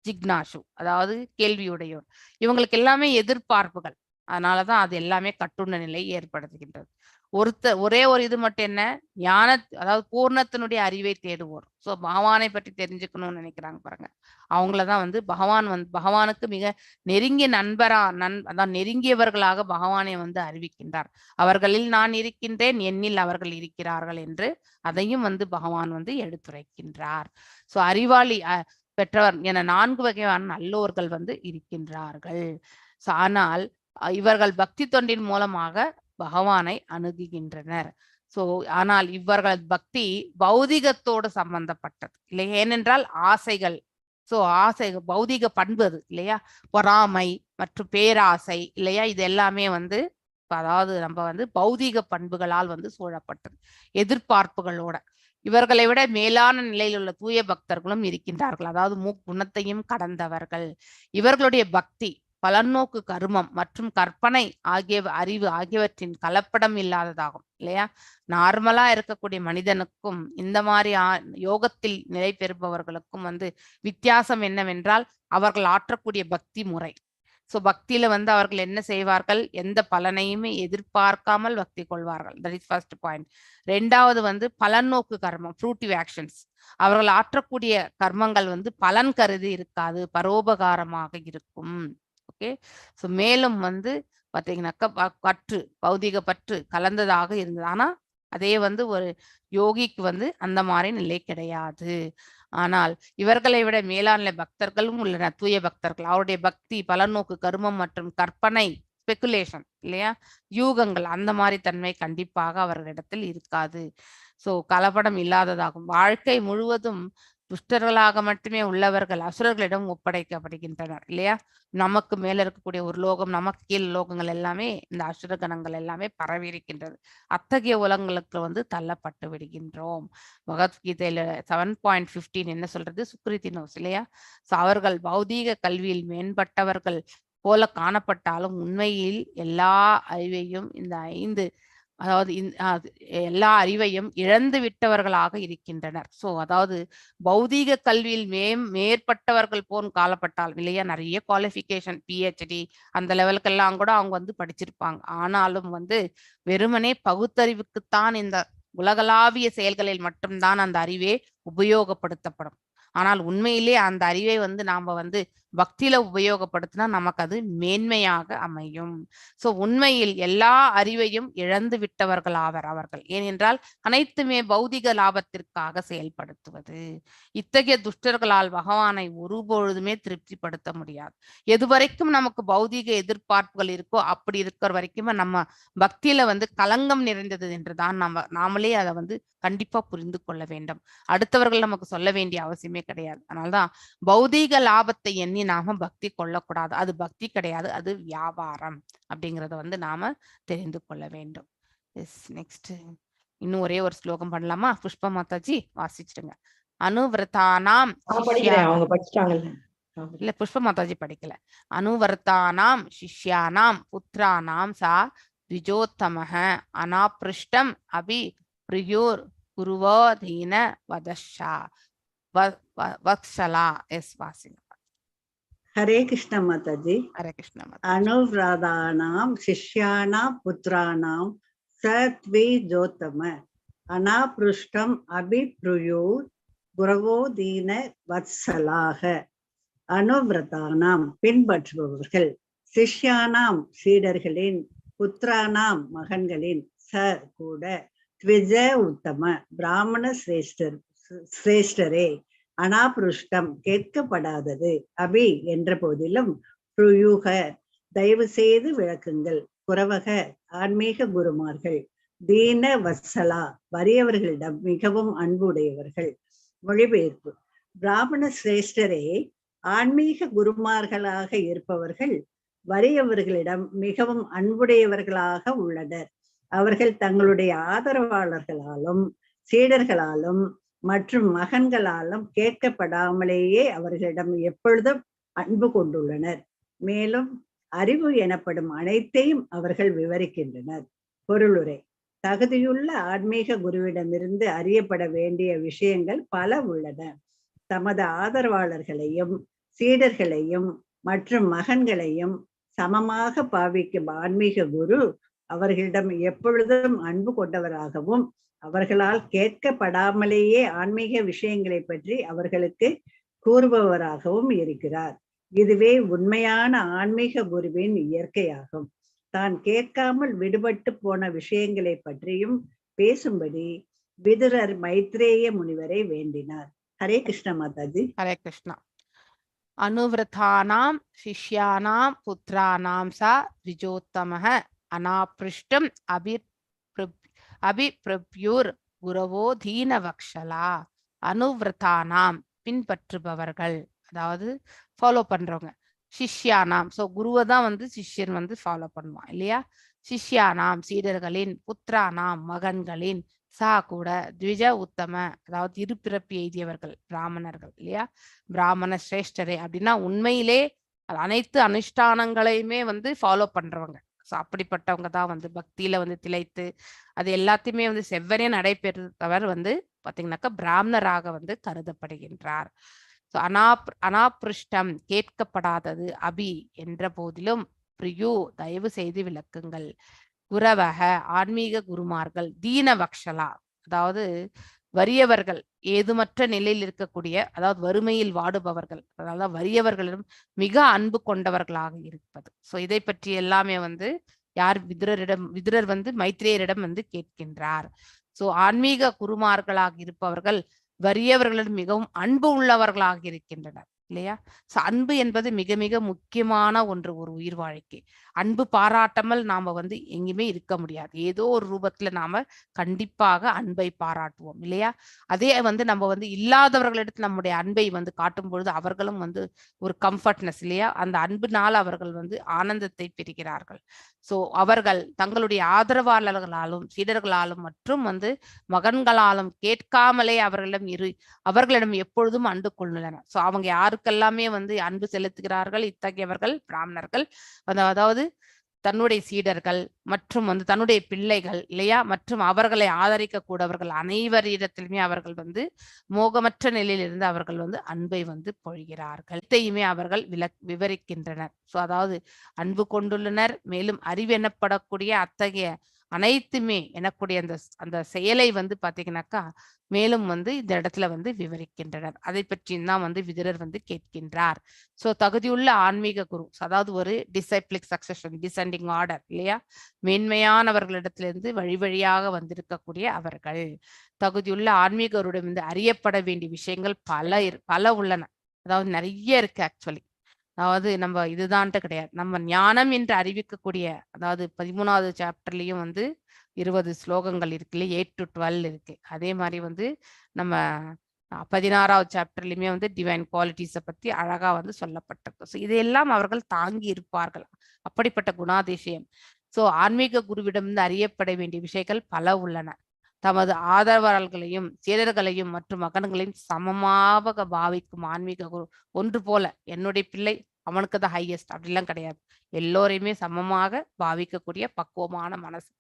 ஜிக்னாஷு, அதாவது கேள்வியுடையோர். இவங்களுக்கு எல்லாமே எதிர்பார்ப்புகள், அதனாலதான் அது எல்லாமே கட்டுண்ட நிலை ஏற்படுத்துகின்றது. ஒரே ஒரு இது மட்டும் என்ன, ஞான, அதாவது பூர்ணத்தினுடைய அறிவை தேடுவோர். சோ பகவானை பற்றி தெரிஞ்சுக்கணும்னு நினைக்கிறாங்க பாருங்க, அவங்களதான் வந்து பகவானுக்கு மிக நெருங்கிய அதான் நெருங்கியவர்களாக பகவானை வந்து அறிவிக்கின்றார். அவர்களில் நான் இருக்கின்றேன், என்னில் அவர்கள் இருக்கிறார்கள் என்று அதையும் வந்து பகவான் வந்து எடுத்துரைக்கின்றார். சோ அறிவாளி பெற்றவர் என 4 வகையான நல்லோர்கள் வந்து இருக்கின்றார்கள். ஆனால் இவர்கள் பக்தி தொண்டின் மூலமாக பகவானை அணுகுகின்றனர். சோ ஆனால் இவர்கள் பக்தி பௌதிகத்தோடு சம்பந்தப்பட்டது இல்லை, ஏனென்றால் ஆசைகள். சோ ஆசைகள் பௌதிக பண்பு அது இல்லையா, பொறாமை மற்றும் பேராசை இல்லையா, இது எல்லாமே வந்து அதாவது நம்ம வந்து பௌதிக பண்புகளால் வந்து சூழப்பட்டது, எதிர்பார்ப்புகளோட. இவர்களை விட மேலான நிலையில் உள்ள தூய பக்தர்களும் இருக்கின்றார்கள், அதாவது முக்குணத்தையும் கடந்தவர்கள். இவர்களுடைய பக்தி பலநோக்கு கர்மம் மற்றும் கற்பனை அறிவு ஆகியவற்றின் கலப்படம் இல்லாததாகும் இல்லையா. நார்மலா இருக்கக்கூடிய மனிதனுக்கும் இந்த மாதிரி யோகத்தில் நிலை பெறுபவர்களுக்கும் வந்து வித்தியாசம் என்னவென்றால் அவர்கள் ஆற்றக்கூடிய பக்தி முறை. சோ பக்தியில வந்து அவர்கள் என்ன செய்வார்கள், எந்த பலனையுமே எதிர்பார்க்காமல் பக்தி கொள்வார்கள். That is first point. 2வது வந்து பலநோக்கு கர்மம், ஃப்ரூட்டிவ் ஆக்ஷன்ஸ். அவர்கள் ஆற்றக்கூடிய கர்மங்கள் வந்து பலன் கருதி இருக்காது, பரோபகாரமாக இருக்கும். ஓகே. சோ மேலும் வந்து பாத்தீங்கன்னாக்கா பற்று, பௌதிக பற்று கலந்ததாக இருந்தது. ஆனா அதே வந்து ஒரு யோகிக்கு வந்து அந்த மாதிரி நிலை கிடையாது. ஆனால் இவர்களை விட மேலான பக்தர்களும் உள்ளனர், தூய பக்தர்கள். அவருடைய பக்தி பலநோக்கு கர்மம் மற்றும் கற்பனை, ஸ்பெகுலேஷன் இல்லையா, யூகங்கள், அந்த மாதிரி தன்மை கண்டிப்பாக அவர்களிடத்தில் இருக்காது. சோ கலப்படம் இல்லாததாகும். வாழ்க்கை முழுவதும் துஷ்டர்களாக மட்டுமே உள்ளவர்கள் அசுரர்களிடம் ஒப்படைக்கப்படுகின்றனர் இல்லையா. நமக்கு மேல இருக்கக்கூடிய ஒரு லோகம், நமக்கு கீழ் லோகங்கள் எல்லாமே இந்த அசுர கணங்கள் எல்லாமே பரவி இருக்கின்றது. அத்தகைய உலகங்களுக்கு வந்து தள்ளப்பட்டு விடுகின்றோம். பகவத்கீதையில 7.15 என்ன சொல்றது, சுக்ரிதினோஸ் இல்லையா. சோ அவர்கள் பௌதீக கல்வியில் மேம்பட்டவர்கள் போல காணப்பட்டாலும் உண்மையில் எல்லா அறிவையும் இந்த 5 அதாவது எல்லா அறிவையும் இழந்து விட்டவர்களாக இருக்கின்றனர். சோ அதாவது பௌதீக கல்வியில் மேற்பட்டவர்கள் போன் காலப்பட்டால் இல்லையா, நிறைய குவாலிஃபிகேஷன், PhD அந்த லெவலுக்கெல்லாம் கூட அவங்க வந்து படிச்சிருப்பாங்க. ஆனாலும் வந்து வெறுமனே பகுத்தறிவுக்குத்தான் இந்த உலகளாவிய செயல்களில் மட்டும்தான் அந்த அறிவே உபயோகப்படுத்தப்படும். ஆனால் உண்மையிலே அந்த அறிவை வந்து நாம வந்து பக்தியில உபயோகப்படுத்தினா நமக்கு அது மேன்மையாக அமையும். சோ உண்மையில் எல்லா அறிவையும் இழந்து விட்டவர்கள் ஆவர் அவர்கள். ஏனென்றால் அனைத்துமே பௌதிக லாபத்திற்காக செயல்படுத்துவது. இத்தகைய துஷ்டர்களால் பகவானை ஒருபொழுதுமே திருப்திப்படுத்த முடியாது. எது வரைக்கும் நமக்கு பௌதிக எதிர்பார்ப்புகள் இருக்கோ அப்படி இருக்கிற வரைக்கும் நம்ம பக்தியில வந்து களங்கம் நிறைந்தது என்றுதான் நாமளே அதை வந்து கண்டிப்பா புரிந்து கொள்ள வேண்டும். அடுத்தவர்கள் நமக்கு சொல்ல வேண்டிய அவசியமே கிடையாது. அதனால்தான் பௌதீக லாபத்தை எண்ணி நாம பக்தி கொள்ளக்கூடாது. அது பக்தி கிடையாது, அது வியாபாரம் அப்படிங்கறத வந்து நாம தெரிந்து கொள்ள வேண்டும். நெக்ஸ்ட் இன்னும் ஒரே ஒரு ஸ்லோகம் பண்ணலாமா? புஷ்பா மாதாஜி வாசிச்சிடுங்க. அனுவிரதானாம் அவங்க படிச்சிட்டாங்கல்ல, இல்ல புஷ்ப மாதாஜி படிக்கல. அனுவர்த்தானாம் சிஷ்யானாம் புத்திரானாம் சா த்விஜோத்தமஹ அனாப்ருஷ்டம் அபி பிரியோர் குருவோதீன வதஷா வத்சலா. எஸ் வாசிங்க. ஹரே கிருஷ்ண மாதாஜி. ஹரே கிருஷ்ண மாதாஜி. அனுவிரதானாம் சிஷ்யானாம் புத்திரானாம் சத்விஜோத்தம அனாப்ருஷ்டம் அபிப்ருயோர் குரவோதீன வத்சலாக. அனுவிரதானாம் பின்பற்றுபவர்கள், சிஷ்யானாம் சீடர்களின், புத்திரானாம் மகன்களின், ச கூட, த்விஜ உத்தம பிராமண சிரேஷ்டரே, அனாபுருஷ்டம் கேட்கப்படாதது, அபி என்ற போதிலும், புருயூக தயவு செய்து விளக்குங்கள், குரவக ஆன்மீக குருமார்கள், தீன வத்சலா வறியவர்களிடம் மிகவும் அன்புடையவர்கள். மொழிபெயர்ப்பு: பிராமண சிரேஷ்டரே, ஆன்மீக குருமார்களாக இருப்பவர்கள் வறியவர்களிடம் மிகவும் அன்புடையவர்களாக உள்ளனர். அவர்கள் தங்களுடைய ஆதரவாளர்களாலும் சீடர்களாலும் மற்றும் மகன்களாலும் கேட்கப்படாமலேயே அவர்களிடம் எப்பொழுதும் அன்பு கொண்டுள்ளனர். மேலும் அறிவு எனப்படும் அனைத்தையும் அவர்கள் விவரிக்கின்றனர். பொருளுரை: தகுதியுள்ள ஆன்மீக குருவிடமிருந்து அறியப்பட வேண்டிய விஷயங்கள் பல உள்ளன. தமது ஆதரவாளர்களையும் சீடர்களையும் மற்றும் மகன்களையும் சமமாக பாவிக்கும் ஆன்மீக குரு அவர்களிடம் எப்பொழுதும் அன்பு கொண்டவராகவும் அவர்களால் கேட்கப்படாமலேயே ஆன்மீக விஷயங்களை பற்றி அவர்களுக்கு கூறுபவராகவும் இருக்கிறார். இதுவே உண்மையான ஆன்மீக குருவின் இயற்கையாகும். தான் கேட்காமல் விடுபட்டு போன விஷயங்களை பற்றியும் பேசும்படி விதுரர் மைத்ரேய முனிவரை வேண்டினார். ஹரே கிருஷ்ண மாதாஜி. ஹரே கிருஷ்ணா. அனுவிரதானாம் சிஷ்யானாம் புத்ரானாம் சா விஜோத்தமஹ அனாப்ருஷ்டம் அபிப்ரப்யூர் குரவோ தீனவக்ஷலா. அனுவிரதானாம் பின்பற்றுபவர்கள், அதாவது ஃபாலோ பண்றவங்க. சிஷ்யானாம், சோ குருவை தான் வந்து சிஷ்யன் வந்து ஃபாலோ பண்ணுவான் இல்லையா. சிஷ்யானாம் சீடர்களின், புத்ரானாம் மகன்களின், சா கூட த்விஜ உத்தம, அதாவது இருபிறப்பு எய்தியவர்கள் பிராமணர்கள் இல்லையா. பிராமண சிரேஷ்டரே அப்படின்னா உண்மையிலே அனைத்து அனுஷ்டானங்களையுமே வந்து ஃபாலோ பண்றவங்க. ஸோ அப்படிப்பட்டவங்க தான் வந்து பக்தியில வந்து திளைத்து அது எல்லாத்தையுமே வந்து செவ்வனே நடைபெறுத்தவர் வந்து பாத்தீங்கன்னாக்கா பிராமணராக வந்து கருதப்படுகின்றார். ஸோ அனாப்ருஷ்டம் கேட்கப்படாதது, அபி என்ற போதிலும், பிரியு தயவு செய்து விளக்குங்கள், குரவக ஆன்மீக குருமார்கள், தீனவக்ஷலா அதாவது வறியவர்கள், ஏதுமற்ற நிலையில் இருக்கக்கூடிய, அதாவது வறுமையில் வாடுபவர்கள், அதனால வறியவர்களிடம் மிக அன்பு கொண்டவர்களாக இருப்பது. ஸோ இதை பற்றி எல்லாமே வந்து யார் விதுரர் வந்து மைத்ரேயரிடம் வந்து கேட்கின்றார். ஸோ ஆன்மீக குருமார்களாக இருப்பவர்கள் வறியவர்களிடம் மிகவும் அன்பு உள்ளவர்களாக இருக்கின்றனர் இல்லையா. ஸோ அன்பு என்பது மிக மிக முக்கியமான ஒன்று ஒரு உயிர் வாழ்க்கை. அன்பு பாராட்டாமல் நாம வந்து எங்கேயுமே இருக்க முடியாது. ஏதோ ஒரு ரூபத்துல நாம கண்டிப்பாக அன்பை பாராட்டுவோம் இல்லையா. அதே வந்து நம்ம வந்து இல்லாதவர்களிடத்தில் நம்முடைய அன்பை வந்து காட்டும் பொழுது அவர்களும் வந்து ஒரு கம்ஃபர்ட்னஸ் இல்லையா, அந்த அன்பினால் அவர்கள் வந்து ஆனந்தத்தை பெறுகிறார்கள். ஸோ அவர்கள் தங்களுடைய ஆதரவாளர்களாலும் சீடர்களாலும் மற்றும் வந்து மகன்களாலும் கேட்காமலே அவர்களிடம் எப்பொழுதும் அன்பு கொள்ளுள்ளனர். ஸோ அவங்க யாருக்கெல்லாமே வந்து அன்பு செலுத்துகிறார்கள் இத்தகையவர்கள் பிராமணர்கள், அதாவது தன்னுடைய சீடர்கள் மற்றும் வந்து தன்னுடைய பிள்ளைகள் இல்லையா, மற்றும் அவர்களை ஆதரிக்க கூடவர்கள் அனைவரிடத்திலுமே அவர்கள் வந்து மோகமற்ற நிலையிலிருந்து அவர்கள் வந்து அன்பை வந்து பொழிகிறார்கள். இதையுமே அவர்கள் விவரிக்கின்றனர். ஸோ அதாவது அன்பு கொண்டுள்ளனர், மேலும் அறிவு எனப்படக்கூடிய அத்தகைய அனைத்துமே எனக்கூடிய அந்த செயலை வந்து பாத்தீங்கன்னாக்கா மேலும் வந்து இந்த இடத்துல வந்து விவரிக்கின்றனர். அதை பற்றியும் தான் வந்து விதுரர் வந்து கேட்கின்றார். சோ தகுதியுள்ள ஆன்மீக குரு, அதாவது ஒரு டிசைப்ளிக் சக்சஷன், டிசெண்டிங் ஆர்டர் இல்லையா, மேன்மையானவர்களிடத்திலிருந்து வழி வழியாக வந்திருக்கக்கூடிய அவர்கள். தகுதியுள்ள ஆன்மீக குருவிடம் வந்து அறியப்பட வேண்டிய விஷயங்கள் பல உள்ளன, அதாவது நிறைய இருக்கு ஆக்சுவலி. அதாவது நம்ம இதுதான்ட்டு கிடையாது, நம்ம ஞானம் என்று அறிவிக்கக்கூடிய, அதாவது 13வது சாப்டர்லயும் வந்து 20 ஸ்லோகங்கள் இருக்கு இல்லையா, 8 to 12 இருக்கு. அதே மாதிரி வந்து நம்ம 16வது சாப்டர்லயுமே வந்து டிவைன் குவாலிட்டிஸை பத்தி அழகா வந்து சொல்லப்பட்டிருக்கு. ஸோ இதையெல்லாம் அவர்கள் தாங்கி இருப்பார்கள், அப்படிப்பட்ட குணாதிசயம். ஸோ ஆன்மீக குருவிடம் அறியப்பட வேண்டிய விஷயங்கள் பல உள்ளன. தமது ஆதரவாளர்களையும் சீடர்களையும் மற்றும் மகன்களையும் சமமாக பாவிக்கும் ஆன்மீக குரு. ஒன்று போல என்னுடைய பிள்ளை அவனுக்கு தான் ஹையஸ்ட் அப்படிலாம் கிடையாது, எல்லோரையுமே சமமாக பாவிக்கக்கூடிய பக்குவமான மனசு.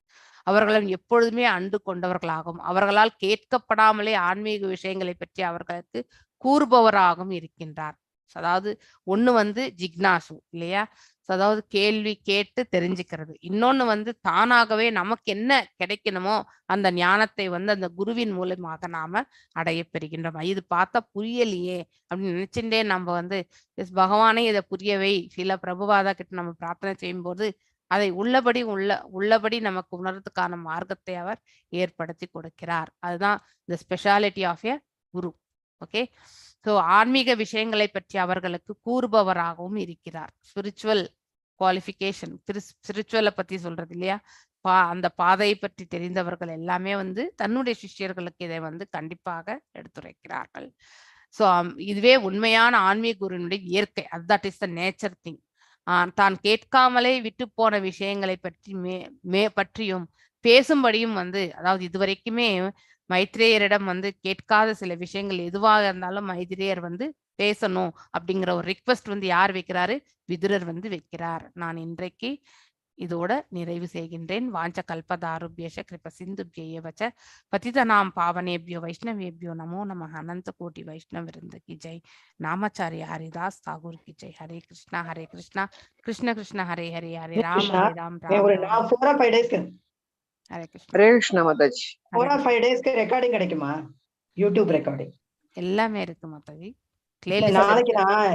அவர்களும் எப்பொழுதுமே அன்பு கொண்டவர்களாகவும் அவர்களால் கேட்கப்படாமலே ஆன்மீக விஷயங்களை பற்றி அவர்களுக்கு கூறுபவராகவும் இருக்கின்றார். அதாவது ஒண்ணு வந்து ஜிக்னாசு இல்லையா, அதாவது கேள்வி கேட்டு தெரிஞ்சுக்கிறது. இன்னொன்னு வந்து தானாகவே நமக்கு என்ன கிடைக்கணுமோ அந்த ஞானத்தை வந்து அந்த குருவின் மூலமாக நாம அடைய பெறுகின்றோம். இது பார்த்தா புரியலையே அப்படின்னு நினைச்சுட்டே நம்ம வந்து பகவானே இதை புரியவை சில பிரபுவாதா கிட்ட நம்ம பிரார்த்தனை செய்யும் போது அதை உள்ளபடி நமக்கு உணர்றதுக்கான மார்க்கத்தை அவர் ஏற்படுத்தி கொடுக்கிறார். அதுதான் இந்த speciality of a guru. Okay, so ஆன்மீக விஷயங்களை பற்றி அவர்களுக்கு கூறுபவராகவும் இருக்கிறார். ஸ்பிரிச்சுவல் குவாலிஃபிகேஷன், ஸ்பிரிச்சுவலை பத்தி சொல்றது இல்லையா, அந்த பாதையை பற்றி தெரிந்தவர்கள் எல்லாமே வந்து தன்னுடைய சிஷ்யர்களுக்கு இதை வந்து கண்டிப்பாக எடுத்துரைக்கிறார்கள். ஸோ இதுவே உண்மையான ஆன்மீக குருவினுடைய இயற்கை, that is the nature thing. தான் கேட்காமலே விட்டு போன விஷயங்களை பற்றியும் பேசும்படியும் வந்து, அதாவது இதுவரைக்குமே மைத்ரேயரிடம் வந்து கேட்காத சில விஷயங்கள் எதுவாக இருந்தாலும் மைத்ரேயர் வந்து பேசணும் அப்படிங்கிற ஒரு ரிக்வெஸ்ட் வந்து யார் வைக்கிறாரு? விதுரர் வந்து வைக்கிறார். நான் இன்றைக்கு இதோட நிறைவு செய்கின்றேன். வாஞ்ச கல்பதாருபியஷ கிருப சிந்துபிய வச்ச பதிதநாம் பாவனேபியோ வைஷ்ணவேபியோ நமோ நம. அனந்த கோட்டி வைஷ்ணவ விருந்த கி ஜெய். நாமச்சாரிய ஹரிதாஸ் தாகூர் கி ஜெய். ஹரே கிருஷ்ணா கிருஷ்ண கிருஷ்ண ஹரே ஹரே, ஹரே ராம் ஹரே ராம் ஒரு ராம் 4 or 5 டேஸ்க்கு ஹரே கிருஷ்ணா. ஹரே கிருஷ்ணா மாதாஜி. 4 or 5 டேஸ்க்கு ரெக்கார்டிங் கிடைக்குமா? யூடியூப் ரெக்கார்டிங் எல்லாமே இருக்கு மாதாஜி. நாளைக்கு நான்